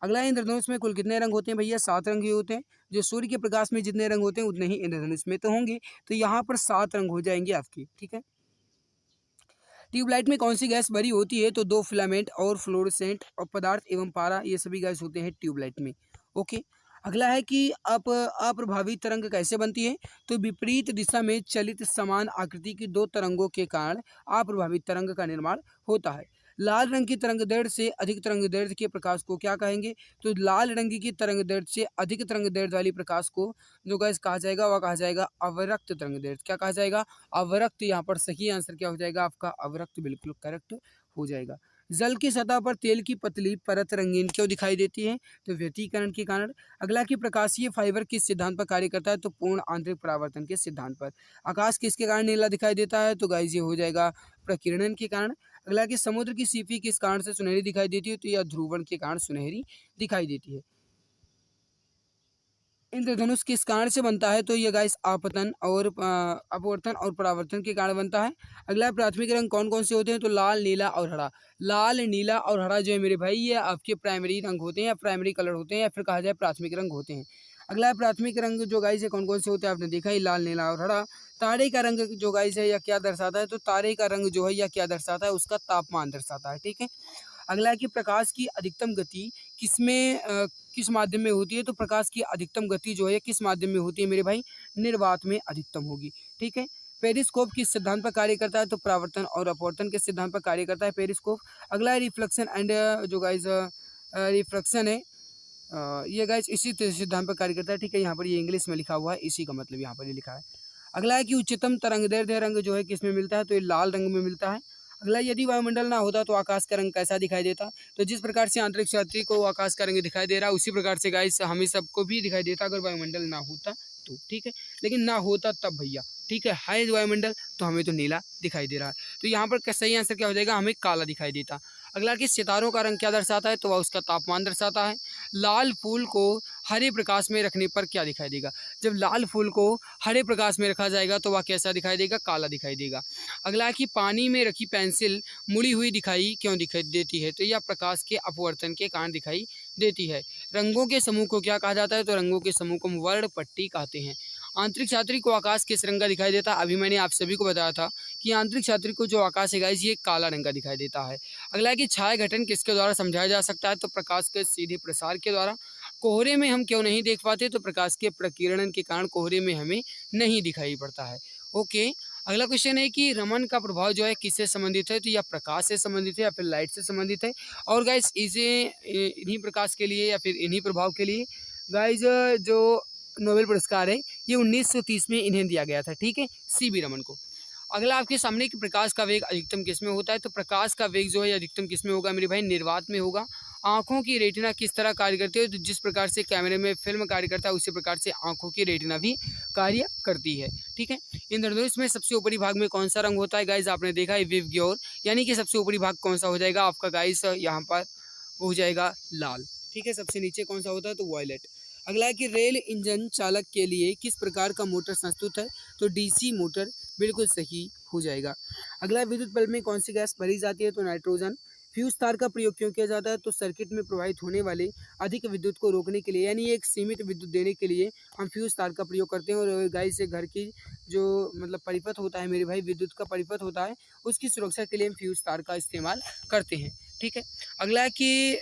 अगला है इंद्रधनुष में कुल कितने रंग होते हैं भैया? 7 रंग ही होते हैं। जो सूर्य के प्रकाश में जितने रंग होते हैं उतने ही इंद्रधनुष में तो होंगे, तो यहाँ पर 7 रंग हो जाएंगे आपके, ठीक है। ट्यूबलाइट में कौन सी गैस भरी होती है? तो 2 फिलामेंट और फ्लोरोसेंट और पदार्थ एवं पारा, ये सभी गैस होते हैं ट्यूबलाइट में, ओके। अगला है कि अप्रभावी तरंग कैसे बनती है? तो विपरीत दिशा में चलित समान आकृति की 2 तरंगों के कारण अप्रभावी तरंग का निर्माण होता है। लाल रंग की तरंग दैर्ध्य से अधिक तरंग दैर्ध्य के प्रकाश को क्या कहेंगे? तो लाल रंग की तरंग दैर्ध्य से अधिक तरंग दैर्ध्य वाली प्रकाश को जो गैस कहा जाएगा वह कहा जाएगा अवरक्त तरंग दैर्ध्य। क्या कहा जाएगा? अवरक्त। यहाँ पर सही आंसर क्या हो जाएगा आपका? अवरक्त, बिल्कुल करेक्ट हो जाएगा। जल की सतह पर तेल की पतली परत रंगीन क्यों दिखाई देती है? तो व्यतिकरण के कारण। अगला कि प्रकाशीय फाइबर किस सिद्धांत पर कार्य करता है? तो पूर्ण आंतरिक परावर्तन के सिद्धांत पर। आकाश किसके कारण नीला दिखाई देता है? तो गाइस ये हो जाएगा प्रकीर्णन के कारण। अगला कि समुद्र की सीपी किस कारण से सुनहरी दिखाई देती है? तो यह ध्रुवण के कारण सुनहरी दिखाई देती है। इंद्रधनुष किस कारण से बनता है? तो ये गाइस आपतन और अपवर्तन और परावर्तन के कारण बनता है। अगला प्राथमिक रंग कौन कौन से होते हैं? तो लाल, नीला और हरा। लाल, नीला और हरा जो है मेरे भाई ये आपके प्राइमरी रंग होते हैं या प्राइमरी कलर होते हैं या फिर कहा जाए प्राथमिक रंग होते हैं। अगला प्राथमिक रंग जो गाइस है कौन कौन से होते हैं? आपने देखा ही, लाल, नीला और हरा। तारे का रंग जो गाइस है यह क्या दर्शाता है? तो तारे का रंग जो है यह क्या दर्शाता है? उसका तापमान दर्शाता है, ठीक है। अगला है कि प्रकाश की अधिकतम गति किस माध्यम में होती है? तो प्रकाश की अधिकतम गति जो है किस माध्यम में होती है मेरे भाई? निर्वात में अधिकतम होगी, ठीक है। पेरिस्कोप किस सिद्धांत पर कार्य करता है? तो परावर्तन और अपवर्तन के सिद्धांत पर कार्य करता है पेरिस्कोप। अगला है रिफ्लेक्शन एंड जो गाइस रिफ्रैक्शन है, ये गाइस इसी सिद्धांत पर कार्य करता है, ठीक है। यहाँ पर ये इंग्लिश में लिखा हुआ है, इसी का मतलब यहाँ पर ये लिखा है। अगला है कि उच्चतम तरंगदैर्ध्य रंग जो है किस में मिलता है, तो ये लाल रंग में मिलता है। अगला, यदि वायुमंडल ना होता तो आकाश का रंग कैसा दिखाई देता, तो जिस प्रकार से अंतरिक्ष यात्री को आकाश का रंग दिखाई दे रहा है उसी प्रकार से गाइस हमें सबको भी दिखाई देता अगर वायुमंडल ना होता तो, ठीक है। लेकिन ना होता तब भैया, ठीक है वायुमंडल तो हमें तो नीला दिखाई दे रहा है, तो यहाँ पर सही आंसर क्या हो जाएगा, हमें काला दिखाई देता। अगला कि सितारों का रंग क्या दर्शाता है, तो वह उसका तापमान दर्शाता है। लाल फूल को हरे प्रकाश में रखने पर क्या दिखाई देगा, जब लाल फूल को हरे प्रकाश में रखा जाएगा तो वह कैसा दिखाई देगा, काला दिखाई देगा। अगला कि पानी में रखी पेंसिल मुड़ी हुई दिखाई क्यों दिखाई देती है, तो यह प्रकाश के अपवर्तन के कारण दिखाई देती है। रंगों के समूह को क्या कहा जाता है, तो रंगों के समूह को वर्णपट्टी कहते हैं। आंतरिक यात्री को आकाश किस रंग का दिखाई देता है, अभी मैंने आप सभी को बताया था कि आंतरिक यात्री को जो आकाश है गाइस ये काला रंग का दिखाई देता है। अगला है कि छाया घटन किसके द्वारा समझाया जा सकता है, तो प्रकाश के सीधे प्रसार के द्वारा। कोहरे में हम क्यों नहीं देख पाते, तो प्रकाश के प्रकीर्णन के कारण कोहरे में हमें नहीं दिखाई पड़ता है। ओके, अगला क्वेश्चन है कि रमन का प्रभाव जो है किससे संबंधित है, तो यह प्रकाश से संबंधित है या फिर लाइट से संबंधित है। और गाइस इसे इन्हीं प्रकाश के लिए या फिर इन्हीं प्रभाव के लिए गाइस जो नोबेल पुरस्कार है ये 1930 में इन्हें दिया गया था, ठीक है, सीवी रमन को। अगला आपके सामने कि प्रकाश का वेग अधिकतम किस में होता है, तो प्रकाश का वेग जो है अधिकतम किस में होगा मेरे भाई, निर्वात में होगा। आंखों की रेटिना किस तरह कार्य करती है, तो जिस प्रकार से कैमरे में फिल्म कार्य करता है उसी प्रकार से आंखों की रेटिना भी कार्य करती है, ठीक है। इंद्रधनुष में सबसे ऊपरी भाग में कौन सा रंग होता है, गाइस आपने देखा है विवग्योर, यानी कि सबसे ऊपरी भाग कौन सा हो जाएगा आपका गाइस, यहाँ पर हो जाएगा लाल, ठीक है। सबसे नीचे कौन सा होता है, तो वॉयलेट। अगला है कि रेल इंजन चालक के लिए किस प्रकार का मोटर संस्तुत है, तो डीसी मोटर बिल्कुल सही हो जाएगा। अगला विद्युत बल्ब में कौन सी गैस भरी जाती है, तो नाइट्रोजन। फ्यूज तार का प्रयोग क्यों किया जाता है, तो सर्किट में प्रवाहित होने वाले अधिक विद्युत को रोकने के लिए, यानी एक सीमित विद्युत देने के लिए हम फ्यूज तार का प्रयोग करते हैं। और गाइस से घर की जो मतलब परिपथ होता है मेरे भाई, विद्युत का परिपथ होता है, उसकी सुरक्षा के लिए हम फ्यूज तार का इस्तेमाल करते हैं, ठीक है। अगला है कि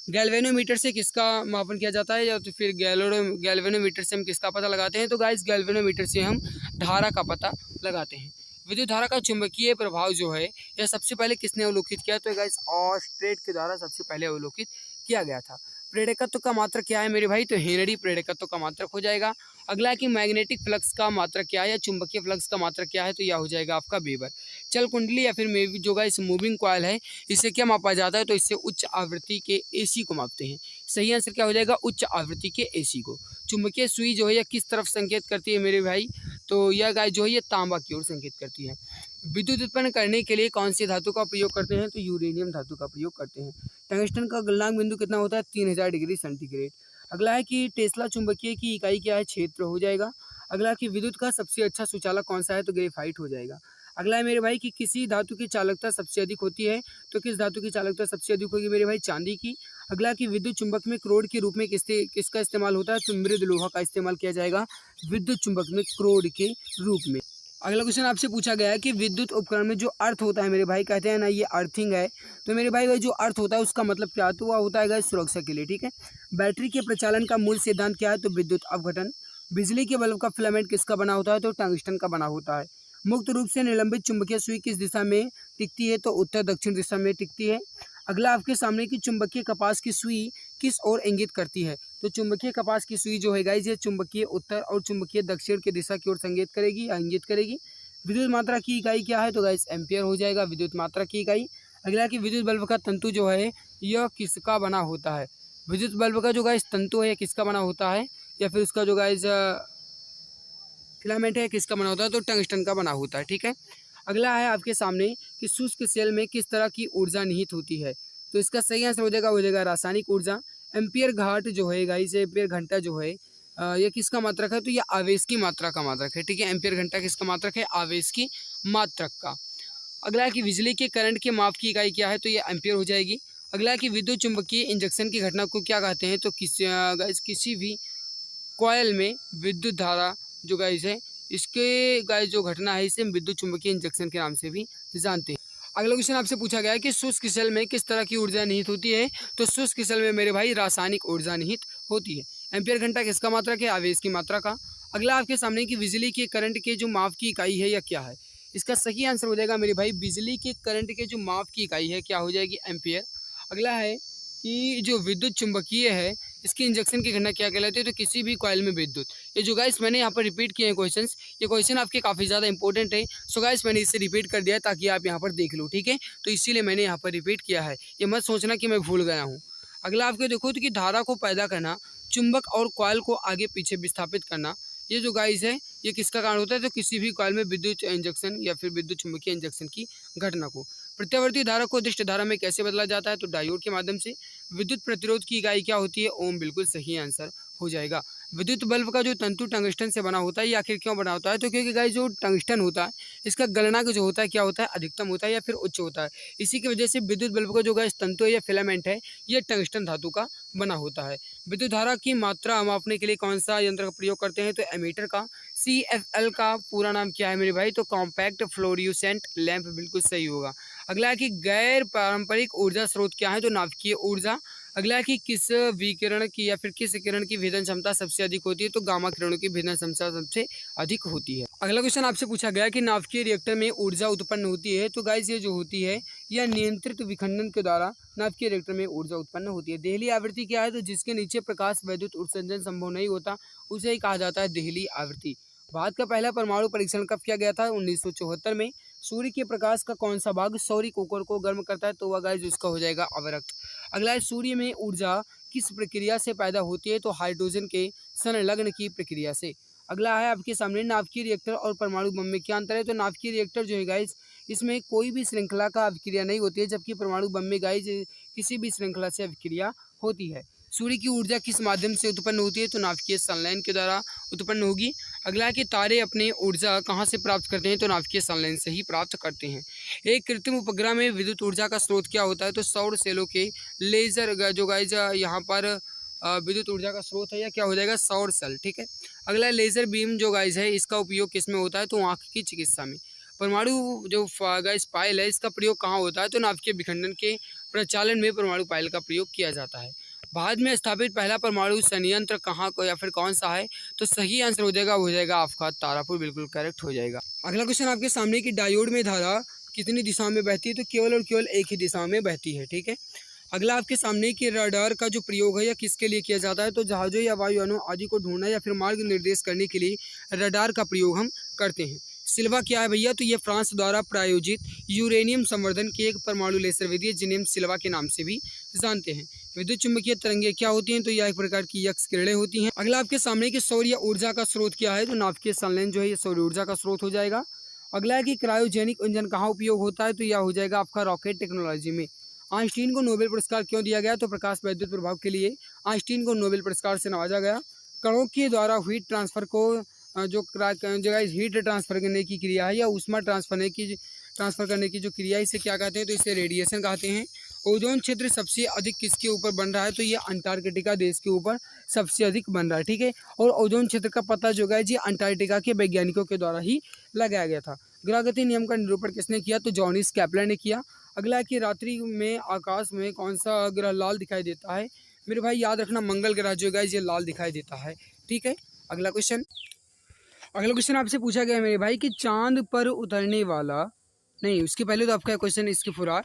गैल्वेनोमीटर से किसका मापन किया जाता है, या तो फिर गैल्वेनोमीटर से हम किसका पता लगाते हैं, तो गाइस गैल्वेनोमीटर से हम धारा का पता लगाते हैं। विद्युत धारा का चुंबकीय प्रभाव जो है यह सबसे पहले किसने अवलोकित किया, तो गाइस ऑस्ट्रेट के द्वारा सबसे पहले अवलोकित किया गया था। प्रेरकत्व का मात्रक क्या है मेरे भाई, तो हेनरी प्रेरकत्व का मात्रक हो जाएगा। अगला कि मैग्नेटिक फ्लक्स का मात्रक क्या है या चुंबकीय फ्लक्स का मात्रक क्या है, तो यह हो जाएगा आपका वेबर। चल कुंडली या फिर जो गाइस मूविंग कॉइल है इसे क्या मापा जाता है, तो इससे उच्च आवृत्ति के एसी को मापते हैं। सही आंसर क्या हो जाएगा, उच्च आवृत्ति के एसी को। चुंबकीय सुई जो है यह किस तरफ संकेत करती है मेरे भाई, तो यह गाइस जो है ये तांबा की ओर संकेत करती है। विद्युत उत्पन्न करने के लिए कौन सी धातु का प्रयोग करते हैं, तो यूरेनियम धातु का प्रयोग करते हैं। टंगस्टन का गलनांक बिंदु कितना होता है, 3000 डिग्री सेंटीग्रेड। अगला है कि टेस्ला चुंबकीय की इकाई क्या है, क्षेत्र हो जाएगा। अगला कि विद्युत का सबसे अच्छा सुचालक कौन सा है, तो ग्रेफाइट हो जाएगा। अगला है मेरे भाई कि किसी धातु की चालकता सबसे अधिक होती है, तो किस धातु की चालकता सबसे अधिक होगी मेरे भाई, चांदी की। अगला कि विद्युत चुंबक में क्रोड के रूप में किसका इस्तेमाल होता है, तो मृद लोहा का इस्तेमाल किया जाएगा विद्युत चुंबक में क्रोड के रूप में। अगला क्वेश्चन आपसे पूछा गया है कि विद्युत उपकरण में जो अर्थ होता है मेरे भाई, कहते हैं ना ये अर्थिंग है, तो मेरे भाई वही जो अर्थ होता है उसका मतलब क्या, तो वह होता है सुरक्षा के लिए, ठीक है। बैटरी के प्रचालन का मूल सिद्धांत क्या है, तो विद्युत अपघटन। बिजली के बल्ब का फिलामेंट किसका बना होता है, तो टंगस्टन का बना होता है। मुक्त रूप से निलंबित चुंबकीय सुई किस दिशा में टिकती है, तो उत्तर दक्षिण दिशा में टिकती है। अगला आपके सामने की चुंबकीय कपास की सुई किस ओर इंगित करती है, तो चुंबकीय कपास की सुई जो है गाइस ये चुंबकीय उत्तर और चुंबकीय दक्षिण की दिशा की ओर संकेत करेगी या इंगित करेगी। विद्युत मात्रा की इकाई क्या है, तो गाइस एम्पियर हो जाएगा विद्युत मात्रा की इकाई। अगला कि विद्युत बल्ब का तंतु जो है यह किसका बना होता है, विद्युत बल्ब का जो गाइस तंतु है किसका बना होता है, या फिर उसका जो गाइस फिलामेंट है किसका बना होता है, तो टंगस्टन का बना होता है, ठीक है। अगला है आपके सामने कि शुष्क सेल में किस तरह की ऊर्जा निहित होती है, तो इसका सही आंसर हो जाएगा रासायनिक ऊर्जा। एम्पियर घाट जो है गाइस, एम्पियर घंटा जो है यह किसका मात्रक है, तो यह आवेश की मात्रा का मात्रक है, ठीक है। एम्पियर घंटा किसका मात्रक है, आवेश की मात्रक का। अगला है कि बिजली के करंट के माप की इकाई क्या है, तो यह एम्पियर हो जाएगी। अगला है कि विद्युत चुंबकीय इंजेक्शन की घटना को क्या कहते हैं, तो किसी भी कॉयल में विद्युत धारा जो गाइस है इसके गाइस जो घटना है इसे हम विद्युत चुंबकीय इंजेक्शन के नाम से भी जानते हैं। अगला क्वेश्चन आपसे पूछा गया है कि शुष्क सेल में किस तरह की ऊर्जा निहित होती है, तो शुष्क सेल में मेरे भाई रासायनिक ऊर्जा निहित होती है। एम्पियर घंटा किसका मात्रक है, आवेश की मात्रा का। अगला आपके सामने की बिजली के करंट के जो माप की इकाई है यह क्या है, इसका सही आंसर हो जाएगा मेरे भाई बिजली के करंट के जो माप की इकाई है क्या हो जाएगी, एम्पियर। अगला है कि जो विद्युत चुंबकीय है इसकी इंजेक्शन की घटना क्या कहलाती है? तो किसी भी कॉइल में विद्युत। ये जो गाइस मैंने यहाँ पर रिपीट किए हैं क्वेश्चंस, ये क्वेश्चन आपके काफ़ी ज़्यादा इंपॉर्टेंट है। सो गाइस मैंने इसे रिपीट कर दिया है ताकि आप यहाँ पर देख लो, ठीक है। तो इसीलिए मैंने यहाँ पर रिपीट किया है, ये मत सोचना कि मैं भूल गया हूँ। अगला आपके देखो तो कि धारा को पैदा करना, चुंबक और कॉइल को आगे पीछे विस्थापित करना, ये जो गाइस है ये किसका कारण होता है? तो किसी भी कॉइल में विद्युत इंजेक्शन या फिर विद्युत चुंबकीय इंजेक्शन की घटना को। प्रत्यावर्ती धारा को दिष्ट धारा में कैसे बदला जाता है? तो डायोड के माध्यम से। विद्युत प्रतिरोध की इकाई क्या होती है? ओम, बिल्कुल सही आंसर हो जाएगा। विद्युत बल्ब का जो तंतु टंगस्टन से बना होता है, ये आखिर क्यों बना होता है? तो क्योंकि गाइस जो टंगस्टन होता है इसका गलनांक जो होता है क्या होता है? अधिकतम होता है या फिर उच्च होता है। इसी की वजह से विद्युत बल्ब का जो गाइस तंतु है या फिलामेंट है ये टंगस्टन धातु का बना होता है। विद्युत धारा की मात्रा मापने के लिए कौन सा यंत्र का प्रयोग करते हैं? तो एमीटर का। CFL का पूरा नाम क्या है मेरे भाई? तो कॉम्पैक्ट फ्लोरिसेंट लैंप, बिल्कुल सही होगा। अगला है कि गैर पारंपरिक ऊर्जा स्रोत क्या है? तो नाभिकीय ऊर्जा। अगला है कि किस विकिरण की या फिर किस किरण की भेदन क्षमता सबसे अधिक होती है? तो गामा किरणों की भेदन क्षमता सबसे अधिक होती है। अगला क्वेश्चन आपसे पूछा गया कि नाभिकीय रिएक्टर में ऊर्जा उत्पन्न होती है, तो गाइस ये जो होती है यह नियंत्रित विखंडन के द्वारा नाभिकीय रिएक्टर में ऊर्जा उत्पन्न होती है। देहली आवृत्ति क्या है? तो जिसके नीचे प्रकाश वैद्युत उत्सर्जन संभव नहीं होता उसे ही कहा जाता है देहली आवृत्ति। भारत का पहला परमाणु परीक्षण कब किया गया था? 1974 में। सूर्य के प्रकाश का कौन सा भाग सौर कोर को गर्म करता है? तो वह गाइस उसका हो जाएगा अवरक्त। अगला है सूर्य में ऊर्जा किस प्रक्रिया से पैदा होती है? तो हाइड्रोजन के संलग्न की प्रक्रिया से। अगला है आपके सामने नाभिकीय रिएक्टर और परमाणु बम में क्या अंतर है? तो नाभिकीय रिएक्टर जो है गाइस इसमें कोई भी श्रृंखला का अभिक्रिया नहीं होती है, जबकि परमाणु बम में गाइस किसी भी श्रृंखला से अभिक्रिया होती है। सूर्य की ऊर्जा किस माध्यम से उत्पन्न होती है? तो नाभिकीय संलयन के द्वारा उत्पन्न होगी। अगला है कि तारे अपने ऊर्जा कहाँ से प्राप्त करते हैं? तो नाभिकीय संलयन से ही प्राप्त करते हैं। एक कृत्रिम उपग्रह में विद्युत ऊर्जा का स्रोत क्या होता है? तो सौर सेलों के लेजर जो गाइस यहाँ पर विद्युत ऊर्जा का स्रोत है या क्या हो जाएगा? सौर सेल, ठीक है। अगला लेजर बीम जो गाइस है इसका उपयोग किस में होता है? तो आँख की चिकित्सा में। परमाणु जो गाइस पायल है इसका प्रयोग कहाँ होता है? तो नाभिकीय विखंडन के प्रचालन में परमाणु पायल का प्रयोग किया जाता है। भारत में स्थापित पहला परमाणु संयंत्र कहाँ को या फिर कौन सा है? तो सही आंसर हो जाएगा आपका तारापुर, बिल्कुल करेक्ट हो जाएगा। अगला क्वेश्चन आपके सामने कि डायोड में धारा कितनी दिशाओं में बहती है? तो केवल और केवल एक ही दिशा में बहती है, ठीक है। अगला आपके सामने कि रडार का जो प्रयोग है या किसके लिए किया जाता है? तो जहाजों या वायुयानों आदि को ढूंढना या फिर मार्ग निर्देश करने के लिए रडार का प्रयोग हम करते हैं। सिल्वा क्या है भैया? तो ये फ्रांस द्वारा प्रायोजित यूरेनियम संवर्धन की एक परमाणु लेसर विधि है जिन्हें हम सिल्वा के नाम से भी जानते हैं। विद्युत चुंबकीय तरंगें क्या होती हैं? तो यह एक प्रकार की यक्ष किरणें होती हैं। अगला आपके सामने कि सौर या ऊर्जा का स्रोत क्या है? तो नाभिकीय संलयन जो है ये सौर ऊर्जा का स्रोत हो जाएगा। अगला है कि क्रायोजेनिक इंजन कहाँ उपयोग होता है? तो यह हो जाएगा आपका रॉकेट टेक्नोलॉजी में। आइंस्टीन को नोबेल पुरस्कार क्यों दिया गया? तो प्रकाश वैद्युत प्रभाव के लिए आइंस्टीन को नोबेल पुरस्कार से नवाजा गया। कणों के द्वारा हीट ट्रांसफर को जो हीट ट्रांसफर करने की क्रिया है या ऊष्मा ट्रांसफर करने की जो क्रिया है इसे क्या कहते हैं? तो इसे रेडिएशन कहते हैं। ओजोन क्षेत्र सबसे अधिक किसके ऊपर बन रहा है? तो ये अंटार्कटिका देश के ऊपर सबसे अधिक बन रहा है, ठीक है। और ओजोन क्षेत्र का पता जो है जी अंटार्कटिका के वैज्ञानिकों के द्वारा ही लगाया गया था। ग्रहगति नियम का निरूपण किसने किया? तो जॉनिस केपलर ने किया। अगला है कि रात्रि में आकाश में कौन सा ग्रह लाल दिखाई देता है? मेरे भाई याद रखना मंगल ग्रह जो है ये लाल दिखाई देता है, ठीक है। अगला क्वेश्चन आपसे पूछा गया है मेरे भाई कि चांद पर उतरने वाला नहीं, उसके पहले तो आपका क्वेश्चन इसके फुरार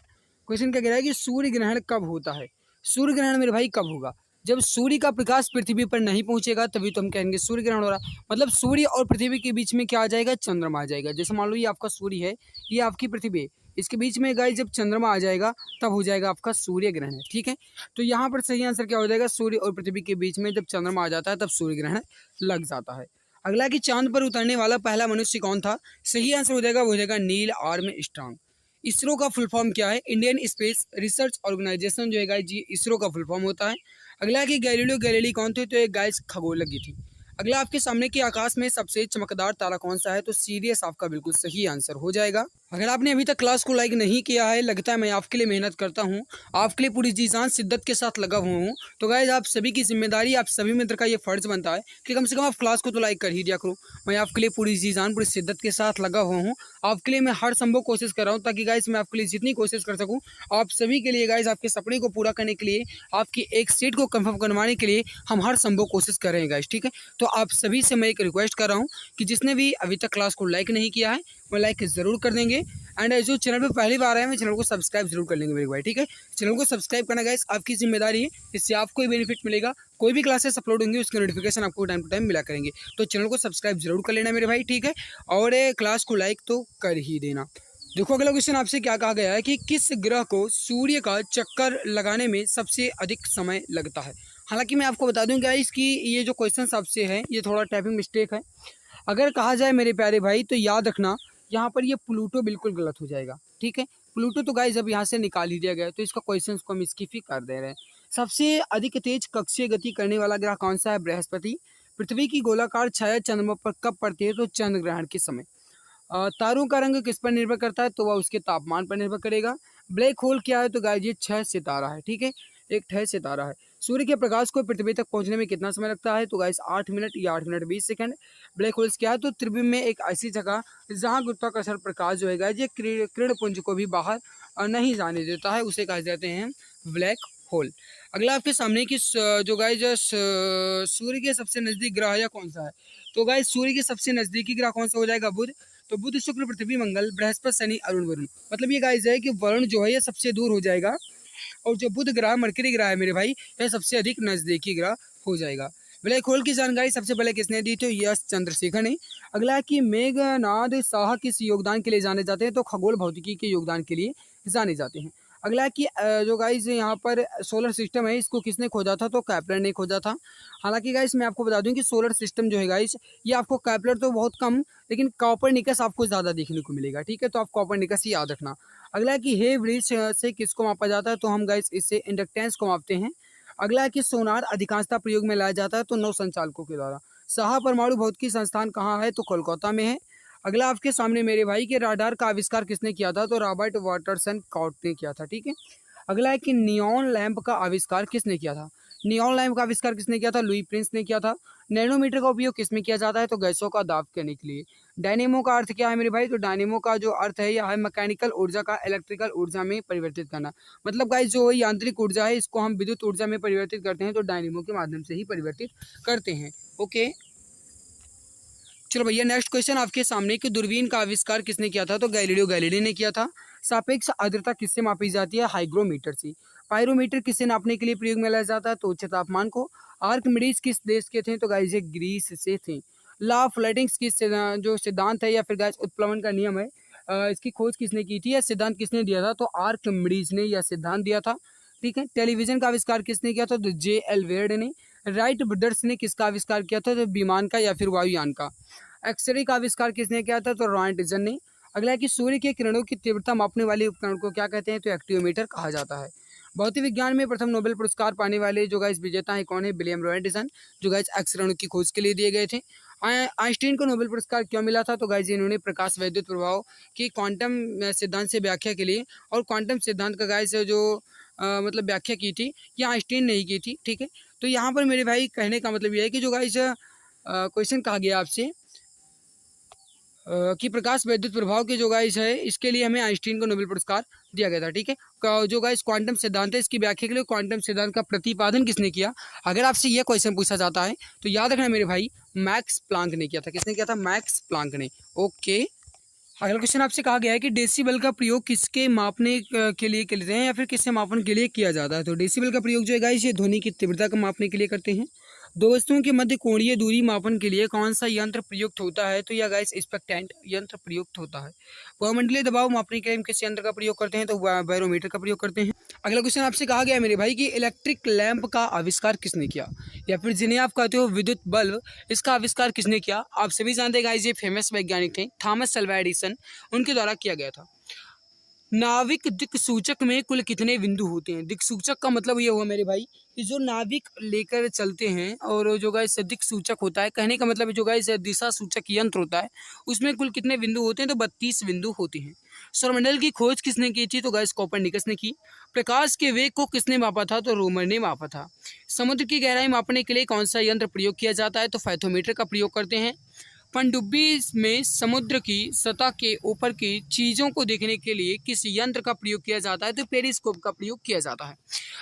क्वेश्चन क्या कह रहा है कि सूर्य ग्रहण कब होता है? सूर्य ग्रहण मेरे भाई कब होगा? जब सूर्य का प्रकाश पृथ्वी पर नहीं पहुंचेगा तभी तो हम कहेंगे सूर्य ग्रहण हो रहा। मतलब सूर्य और पृथ्वी के बीच में क्या आ जाएगा? चंद्रमा आ जाएगा। जैसे मान लो ये आपका सूर्य है, ये आपकी पृथ्वी है, इसके बीच में गाइस जब चंद्रमा आ जाएगा तब हो जाएगा आपका सूर्य ग्रहण है, ठीक है। तो यहाँ पर सही आंसर क्या हो जाएगा? सूर्य और पृथ्वी के बीच में जब चंद्रमा आ जाता है तब सूर्य ग्रहण लग जाता है। अगला कि चांद पर उतरने वाला पहला मनुष्य कौन था? सही आंसर हो जाएगा वो हो जाएगा नील आर्मस्ट्रांग। इसरो का फुल फॉर्म क्या है? इंडियन स्पेस रिसर्च ऑर्गेनाइजेशन जो है गाइस जी इसरो का फुल फॉर्म होता है। अगला कि गैलीलियो गैलीली कौन थे? तो एक गाइस खगोलज्ञ थी। अगला आपके सामने कि आकाश में सबसे चमकदार तारा कौन सा है? तो सीरियस आपका बिल्कुल सही आंसर हो जाएगा। अगर आपने अभी तक क्लास को लाइक नहीं किया है, लगता है मैं आपके लिए मेहनत करता हूँ, आपके लिए पूरी जी जान शिद्दत के साथ लगा हुआ हूँ, तो गाइस आप सभी की जिम्मेदारी, आप सभी मित्र का ये फर्ज बनता है कि कम से कम आप क्लास को तो लाइक कर ही दिया करो। मैं आपके लिए पूरी जी जान पूरी शिद्दत के साथ लगा हुआ हूँ, आपके लिए मैं हर संभव कोशिश कर रहा हूँ ताकि गाइस मैं आपके लिए जितनी कोशिश कर सकूँ आप सभी के लिए गाइस आपके सपने को पूरा करने के लिए, आपकी एक सीट को कंफर्म करवाने के लिए हम हर संभव कोशिश कर रहे हैं गाइस, ठीक है। तो आप सभी से मैं एक रिक्वेस्ट कर रहा हूँ कि जिसने भी अभी तक क्लास को लाइक नहीं किया है वो लाइक ज़रूर कर देंगे। एंड जो चैनल पे पहली बार आए हैं चैनल को सब्सक्राइब जरूर कर लेंगे मेरे भाई, ठीक है। चैनल को सब्सक्राइब करना गाइस आपकी जिम्मेदारी है, इससे आपको ही बेनिफिट मिलेगा। कोई भी क्लासेस अपलोड होंगी उसकी नोटिफिकेशन आपको टाइम टू टाइम मिला करेंगे। तो चैनल को सब्सक्राइब जरूर कर लेना मेरे भाई, ठीक है। और क्लास को लाइक तो कर ही देना। देखो अगला क्वेश्चन आपसे क्या कहा गया है कि किस ग्रह को सूर्य का चक्कर लगाने में सबसे अधिक समय लगता है। हालांकि मैं आपको बता दूं गाइस कि ये जो क्वेश्चन आपसे है ये थोड़ा टाइपिंग मिस्टेक है। अगर कहा जाए मेरे प्यारे भाई तो याद रखना यहाँ पर ये प्लूटो बिल्कुल गलत हो जाएगा, ठीक है। प्लूटो तो गाइस अब यहाँ से निकाल ही दिया गया है, तो इसका क्वेश्चन को हम स्किप ही कर दे रहे हैं। सबसे अधिक तेज कक्षीय गति करने वाला ग्रह कौन सा है? बृहस्पति। पृथ्वी की गोलाकार छाया चंद्रमा पर कब पड़ती है? तो चंद्र ग्रहण के समय। तारों का रंग किस पर निर्भर करता है? तो वह उसके तापमान पर निर्भर करेगा। ब्लैक होल क्या है? तो गाइस ये 6 सितारा है, ठीक है, एक 6 सितारा है। सूर्य के प्रकाश को पृथ्वी तक पहुंचने में कितना समय लगता है? तो गाइस 8 मिनट या 8 मिनट 20 सेकंड। ब्लैक होल्स क्या है? तो त्रिभुज में एक ऐसी जगह जहां गुरुत्वाकर्षण प्रकाश जो है गाइस ये किरणपुंज को भी बाहर नहीं जाने देता है, उसे कहा जाते हैं ब्लैक होल। अगला आपके सामने की जो गाइस सूर्य के सबसे नजदीक ग्रह या कौन सा है? तो गाइस सूर्य के सबसे नजदीकी ग्रह कौन सा हो जाएगा? बुध। तो बुध, शुक्र, पृथ्वी, मंगल, बृहस्पति, शनि, अरुण, वरुण। मतलब ये गाइस है कि वरुण जो है ये सबसे दूर हो जाएगा और जो बुध ग्रह मरकरी ग्रह है मेरे भाई यह सबसे अधिक नजदीकी ग्रह हो जाएगा। ब्लैक होल की जानकारी सबसे पहले किसने दी? तो यश चंद्रशेखर ने। अगला है कि मेघनाद शाह किस योगदान के लिए जाने जाते हैं? तो खगोल भौतिकी के योगदान के लिए जाने जाते हैं। अगला है कि जो गाइस यहाँ पर सोलर सिस्टम है इसको किसने खोजा था? तो कैपलर ने खोजा था। हालांकि गाइस मैं आपको बता दूं कि सोलर सिस्टम जो है गाइस ये आपको कैपलर तो बहुत कम लेकिन कॉपरनिकस आपको ज़्यादा देखने को मिलेगा, ठीक है। तो आप कॉपरनिकस ही याद रखना। अगला है कि हे वृक्ष से किसको मापा जाता है? तो हम गाइस इससे इंडक्टेंस को मापते हैं। अगला है कि सोनार अधिकांशतः प्रयोग में लाया जाता है तो नौ संचालकों के द्वारा। साहा परमाणु भौतिकी संस्थान कहाँ है? तो कोलकाता में है। अगला आपके सामने मेरे भाई के राडार का आविष्कार किसने किया था? तो रॉबर्ट वाटरसन कॉट ने किया था, ठीक है। अगला है कि नियॉन लैंप का आविष्कार किसने किया था? नियॉन लैंप का आविष्कार किसने किया था? लुई प्रिंस ने किया था। नैनोमीटर का उपयोग किसमें किया जाता है? तो गैसों का दाब करने के लिए। डायनेमो का अर्थ क्या है मेरे भाई? तो डायनेमो का जो अर्थ है यह है मैकेनिकल ऊर्जा का इलेक्ट्रिकल ऊर्जा में परिवर्तित करना। मतलब गाइस जो यांत्रिक ऊर्जा है इसको हम विद्युत ऊर्जा में परिवर्तित करते हैं तो डायनेमो के माध्यम से ही परिवर्तित करते हैं। ओके चलो भैया नेक्स्ट क्वेश्चन आपके सामने कि दूरबीन का आविष्कार किसने किया था? तो गैलीलियो गैलीली ने किया था। सापेक्ष आर्द्रता किससे मापी जाती है? हाइग्रोमीटर से। पायरोमीटर किससे नापने के लिए प्रयोग में लाया जाता है? तो उच्च तापमान को। आर्किमिडीज किस देश के थे? तो गाइस ये ग्रीस से थे। लॉ ऑफ फ्लैटिंग्स किस जो सिद्धांत है या फिर गाइस उत्प्लवन का नियम है इसकी खोज किसने की थी या सिद्धांत किसने दिया था? तो आर्किमिडीज ने यह सिद्धांत दिया था, ठीक है। टेलीविजन का आविष्कार किसने किया था? तो J.L. वेड ने। राइट ब्रदर्स ने किसका आविष्कार किया था? तो विमान का या फिर वायुयान का। एक्सरे का आविष्कार किसने किया था? तो रॉय डिजन ने। अगला है कि सूर्य के किरणों की तीव्रता मापने वाले उपकरण को क्या कहते हैं? तो एक्टियोमीटर कहा जाता है। भौतिक विज्ञान में प्रथम नोबेल पुरस्कार पाने वाले जो गाइस विजेता है कौन है? विलियम रॉय डिसन, जो गाइस एक्स रेणु की खोज के लिए दिए गए थे। आइंस्टीन को नोबेल पुरस्कार क्यों मिला था? तो गाइस इन्होंने प्रकाश वैद्युत प्रभाव की क्वांटम सिद्धांत से व्याख्या के लिए और क्वांटम सिद्धांत का गाइस जो मतलब व्याख्या की थी यह आइंस्टीन ने ही की थी, ठीक है। तो यहाँ पर मेरे भाई कहने का मतलब यह है कि जो गाइस क्वेश्चन कहा गया आपसे कि प्रकाश वैद्युत प्रभाव के जो गाइस है इसके लिए हमें आइंस्टीन को नोबेल पुरस्कार दिया गया था, ठीक है। जो गाइस क्वांटम सिद्धांत है इसकी व्याख्या के लिए क्वांटम सिद्धांत का प्रतिपादन किसने किया? अगर आपसे यह क्वेश्चन पूछा जाता है तो याद रखना मेरे भाई मैक्स प्लांक ने किया था। किसने किया था? मैक्स प्लांक ने। ओके अगला क्वेश्चन आपसे कहा गया है कि डेसिबल का प्रयोग किसके मापने के लिए करते हैं या फिर किससे मापन के लिए किया जाता है? तो डेसिबल का प्रयोग जो है गाइस ये ध्वनि की तीव्रता को मापने के लिए करते हैं। दो वस्तुओं के मध्य कोणीय दूरी मापन के लिए कौन सा यंत्र प्रयुक्त होता है? तो यह गाइस एक्सपेक्टेंट यंत्र प्रयुक्त होता है। वायुमंडलीय दबाव मापने के लिए हम किस यंत्र का प्रयोग करते हैं? तो बैरोमीटर का प्रयोग करते हैं। अगला क्वेश्चन आपसे कहा गया है मेरे भाई कि इलेक्ट्रिक लैंप का आविष्कार किसने किया या फिर जिन्हें आप कहते हो विद्युत बल्ब, इसका आविष्कार किसने किया? आप सभी जानते हैं गाइस ये फेमस वैज्ञानिक थे, थॉमस अल्वा एडिसन, उनके द्वारा किया गया था। नाविक दिक्सूचक में कुल कितने बिंदु होते हैं? दिक्सूचक का मतलब ये हुआ मेरे भाई कि जो नाविक लेकर चलते हैं और जो गाइस दिक्सूचक होता है, कहने का मतलब जो गाइस दिशा सूचक यंत्र होता है उसमें कुल कितने बिंदु होते हैं? तो 32 बिंदु होते हैं। सौरमंडल की खोज किसने की थी? तो गाइस कोपरनिकस ने की। प्रकाश के वेग को किसने मापा था? तो रोमर ने मापा था। समुद्र की गहराई मापने के लिए कौन सा यंत्र प्रयोग किया जाता है? तो फाइथोमीटर का प्रयोग करते हैं। पनडुब्बी में समुद्र की सतह के ऊपर की चीज़ों को देखने के लिए किस यंत्र का प्रयोग किया जाता है? तो पेरिस्कोप का प्रयोग किया जाता है।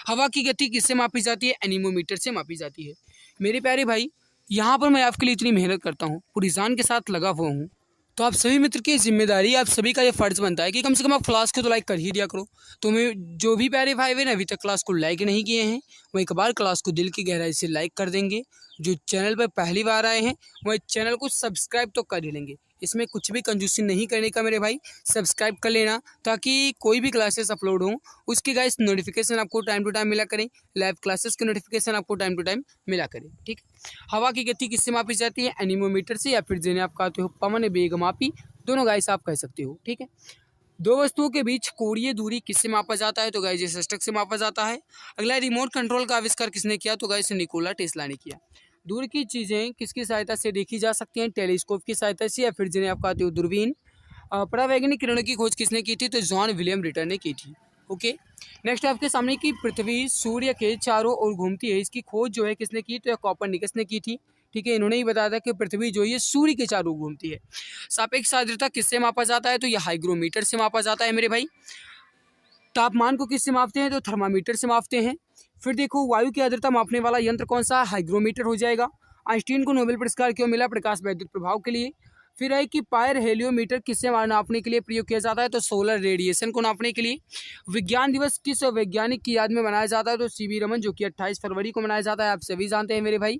हवा की गति किससे मापी जाती है? एनीमोमीटर से मापी जाती है। मेरे प्यारे भाई यहाँ पर मैं आपके लिए इतनी मेहनत करता हूँ, पूरी जान के साथ लगा हुआ हूँ, तो आप सभी मित्र की जिम्मेदारी, आप सभी का ये फ़र्ज़ बनता है कि कम से कम आप क्लास को तो लाइक कर ही दिया करो। तो मैं जो भी प्यारे भाई बहन अभी तक क्लास को लाइक नहीं किए हैं, वो एक बार क्लास को दिल की गहराई से लाइक कर देंगे। जो चैनल पर पहली बार आए हैं वो चैनल को सब्सक्राइब तो कर ही लेंगे। इसमें कुछ भी कंजूसी नहीं करने का मेरे भाई, सब्सक्राइब कर लेना ताकि कोई भी क्लासेस अपलोड हों उसकी गाइस नोटिफिकेशन आपको टाइम टू टाइम मिला करें, लाइव क्लासेस की नोटिफिकेशन आपको टाइम टू टाइम मिला करें। ठीक, हवा की गति किससे मापी जाती है? एनीमोमीटर से, या फिर जिन्हें आप कहते हो पवन वेग मापी, दोनों गाइस आप कह सकते हो। ठीक है, दो वस्तुओं के बीच कोणीय दूरी किससे मापा जाता है? तो गाइस ये सस्टक से मापा जाता है। अगला, रिमोट कंट्रोल का आविष्कार किसने किया? तो गाइस निकोला टेस्ला ने किया। दूर की चीज़ें किसकी सहायता से देखी जा सकती हैं? टेलीस्कोप की सहायता से, या फिर जिन्हें आप कहते हो दूरबीन। परावैज्ञानिक किरणों की खोज किसने की थी? तो जॉन विलियम रिटर ने की थी। ओके, नेक्स्ट आपके सामने की पृथ्वी सूर्य के चारों ओर घूमती है, इसकी खोज जो है किसने की? तो कॉपरनिकस ने की थी। ठीक है, इन्होंने ही बताया था कि पृथ्वी जो है सूर्य के चारों ओर घूमती है। सापेक्ष आर्द्रता किससे मापा जाता है? तो यह हाइग्रोमीटर से मापा जाता है मेरे भाई। तापमान को किससे मापते हैं? तो थर्मामीटर से मापते हैं। फिर देखो, वायु की आर्द्रता मापने वाला यंत्र कौन सा? हाइग्रोमीटर हो जाएगा। आइंस्टीन को नोबेल पुरस्कार क्यों मिला? प्रकाश वैद्युत प्रभाव के लिए। फिर है कि पायर हेलियोमीटर किससे नापने के लिए प्रयोग किया जाता है? तो सोलर रेडिएशन को नापने के लिए। विज्ञान दिवस किस वैज्ञानिक की याद में मनाया जाता है? तो सीवी रमन, जो कि 28 फरवरी को मनाया जाता है, आप सभी जानते हैं मेरे भाई।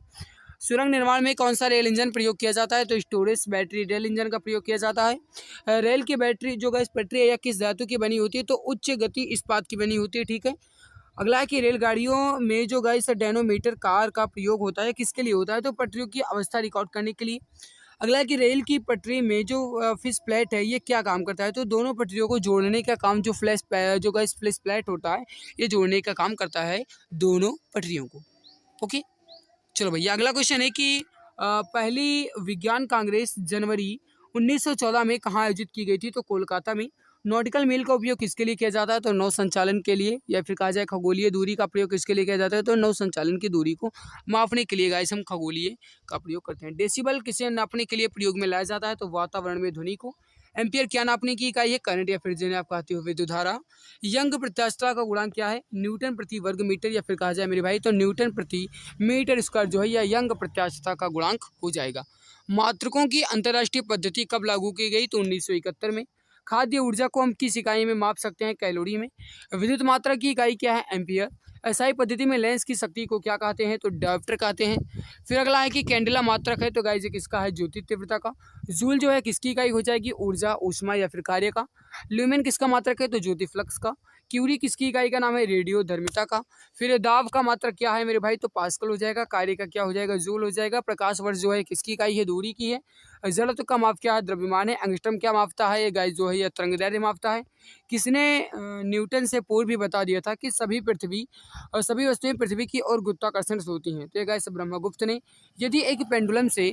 सुरंग निर्माण में कौन सा रेल इंजन प्रयोग किया जाता है? तो स्टोरेज बैटरी रेल इंजन का प्रयोग किया जाता है। रेल की बैटरी जो गैस पटरी है या किस धातु की बनी होती है? तो उच्च गति इस्पात की बनी होती है। ठीक है, अगला है कि रेलगाड़ियों में जो गैस डैनोमीटर कार का प्रयोग होता है किसके लिए होता है? तो पटरियों की अवस्था रिकॉर्ड करने के लिए। अगला है कि रेल की पटरी में जो फिश प्लेट है ये क्या काम करता है? तो दोनों पटरियों को जोड़ने का काम जो गैस फ्लैश प्लेट होता है ये जोड़ने का काम करता है दोनों पटरियों को। ओके, चलो भैया, अगला क्वेश्चन है कि पहली विज्ञान कांग्रेस जनवरी 1914 में कहाँ आयोजित की गई थी? तो कोलकाता में। नॉटिकल मील का उपयोग किसके लिए किया जाता है? तो नौ संचालन के लिए, या फिर कहा जाए खगोलीय दूरी का प्रयोग किसके लिए किया जाता है? तो नौ संचालन की दूरी को मापने के लिए गाइस हम खगोलीय का प्रयोग करते हैं। डेसिबल किसे नापने के लिए प्रयोग में लाया जाता है? तो वातावरण में ध्वनि को। एम्पियर क्या नापने की इकाई है? करंट, या फिर जिन्हें आप कहते हो विद्युत धारा। यंग प्रत्यास्थता का गुणांक क्या है? न्यूटन प्रति वर्ग मीटर, या फिर कहा जाए मेरे भाई तो न्यूटन प्रति मीटर स्क्वायर जो है यह यंग प्रत्यास्थता का गुणांक हो जाएगा। मात्रकों की अंतर्राष्ट्रीय पद्धति कब लागू की गई? तो 1971 में। खाद्य ऊर्जा को हम किस इकाई में माप सकते हैं? कैलोरी में। विद्युत मात्रा की इकाई क्या है? एम्पियर। एसआई पद्धति में लेंस की शक्ति को क्या कहते हैं? तो डायोप्टर कहते हैं। फिर अगला है कि कैंडेला मात्रक है, तो गाइस ये किसका है? ज्योति तीव्रता का। जूल जो है किसकी इकाई हो जाएगी? ऊर्जा, ऊष्मा, या फिर कार्य का। ल्यूमेन किसका मात्रक है? तो ज्योति फ्लक्स का। क्यूरी किसकी इकाई का नाम है? रेडियो धर्मिता का। फिर दाब का मात्रक क्या है मेरे भाई? तो पास्कल हो जाएगा। कार्य का क्या हो जाएगा? जूल हो जाएगा। प्रकाश वर्ष जो है किसकी इकाई है? दूरी की है। जड़त्व का माप क्या है? द्रव्यमान है। एंगस्ट्रम क्या मापता है? ये गाइस जो है ये तरंगदैर्घ्य मापता है। किसने न्यूटन से पूर्व भी बता दिया था कि सभी वस्तुएं पृथ्वी की ओर गुरुत्वाकर्षण से होती हैं? तो ये गाइस ब्रह्मगुप्त ने। यदि एक पेंडुलम से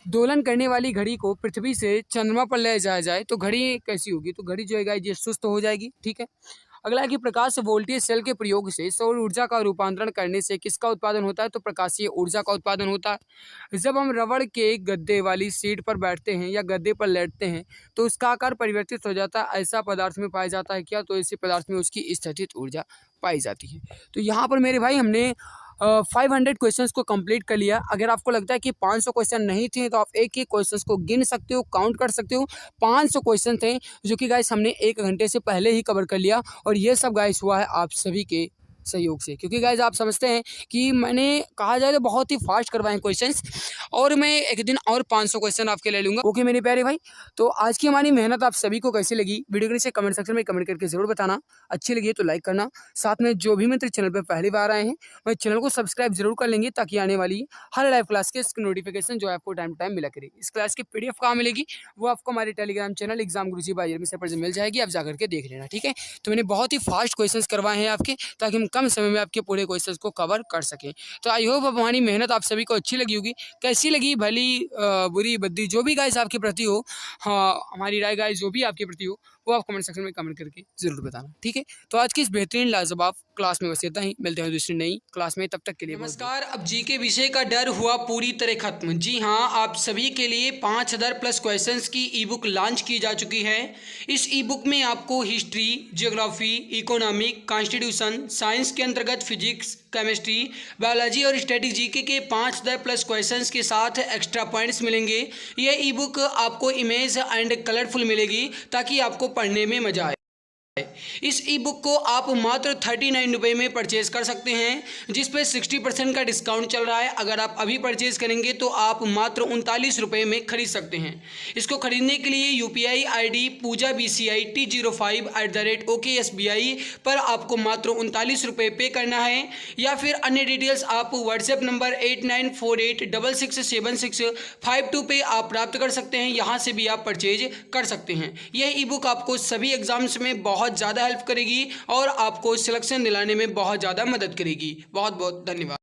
दोलन करने वाली घड़ी को पृथ्वी से चंद्रमा पर ले जाया जाए तो घड़ी कैसी होगी? तो घड़ी जो है गाइस ये सुस्त हो जाएगी। ठीक है, अगला है कि प्रकाश वोल्टेज सेल के प्रयोग से सौर ऊर्जा का रूपांतरण करने से किसका उत्पादन होता है? तो प्रकाशीय ऊर्जा का उत्पादन होता है। जब हम रबड़ के गद्दे वाली सीट पर बैठते हैं या गद्दे पर लेटते हैं तो उसका आकार परिवर्तित हो जाता है, ऐसा पदार्थ में पाया जाता है क्या? तो ऐसे पदार्थ में उसकी स्थितिज ऊर्जा पाई जाती है। तो यहाँ पर मेरे भाई हमने 500 क्वेश्चंस को कंप्लीट कर लिया। अगर आपको लगता है कि 500 क्वेश्चन नहीं थे तो आप एक एक क्वेश्चंस को गिन सकते हो, काउंट कर सकते हो। 500 क्वेश्चन थे जो कि गाइस हमने 1 घंटे से पहले ही कवर कर लिया, और ये सब गाइस हुआ है आप सभी के सहयोग से, क्योंकि गाइस आप समझते हैं कि मैंने कहा जाए तो बहुत ही फास्ट करवाए हैं क्वेश्चंस, और मैं एक दिन और 500 क्वेश्चन आपके ले लूँगा। ओके मेरे प्यारे भाई, तो आज की हमारी मेहनत आप सभी को कैसी लगी? वीडियो के नीचे कमेंट सेक्शन में कमेंट करके जरूर बताना। अच्छी लगी है तो लाइक करना, साथ में जो भी मित्र चैनल पर पहली बार आए हैं वह चैनल को सब्सक्राइब जरूर कर लेंगे ताकि आने वाली हर लाइव क्लास के नोटिफिकेशन जो आपको टाइम टू टाइम मिला करेगी। इस क्लास की PDF कहाँ मिलेगी? वो आपको हमारे टेलीग्राम चैनल एग्जाम गुरुजी बाय एडमी पर मिल जाएगी, आप जाकर के देख लेना। ठीक है, तो मैंने बहुत ही फास्ट क्वेश्चंस करवाए हैं आपके, ताकि हम कम समय में आपके पूरे क्वेश्चंस को कवर कर सकें। तो आई होप अब हमारी मेहनत आप सभी को अच्छी लगी होगी। कैसी लगी, भली बुरी बद्दी जो भी गाइस आपके प्रति हो, हाँ हमारी राय गाइस जो भी आपके प्रति हो वो आप कमेंट सेक्शन में कमेंट करके जरूर बताना। ठीक है, तो आज की इस बेहतरीन लाजवाब क्लास में बस इतना ही। मिलते हैं दूसरी नई क्लास में, तब तक के लिए नमस्कार। अब जी के विषय का डर हुआ पूरी तरह खत्म। जी हाँ, आप सभी के लिए 5000 प्लस क्वेश्चंस की ई बुक लॉन्च की जा चुकी है। इस ई बुक में आपको history, geography, economic, constitution, science के अंतर्गत फिजिक्स, केमिस्ट्री, बायोलॉजी और स्टैटिक जीके के 5 प्लस क्वेश्चंस के साथ एक्स्ट्रा पॉइंट्स मिलेंगे। यह ई बुक आपको इमेज एंड कलरफुल मिलेगी ताकि आपको पढ़ने में मजा आए। इस ई बुक को आप मात्र 39 रुपये में परचेज कर सकते हैं, जिस पे 60% का डिस्काउंट चल रहा है। अगर आप अभी परचेज करेंगे तो आप मात्र 39 रुपये में खरीद सकते हैं। इसको खरीदने के लिए UPI ID पूजा BCI T05@OKSBI पर आपको मात्र 39 रुपये पे करना है, या फिर अन्य डिटेल्स आप व्हाट्सएप नंबर 8948667652 पे आप प्राप्त कर सकते हैं। यहाँ से भी आप परचेज कर सकते हैं। यह ई बुक आपको सभी एग्जाम्स में बहुत ज़्यादा हेल्प करेगी और आपको सिलेक्शन दिलाने में बहुत ज़्यादा मदद करेगी। बहुत बहुत धन्यवाद।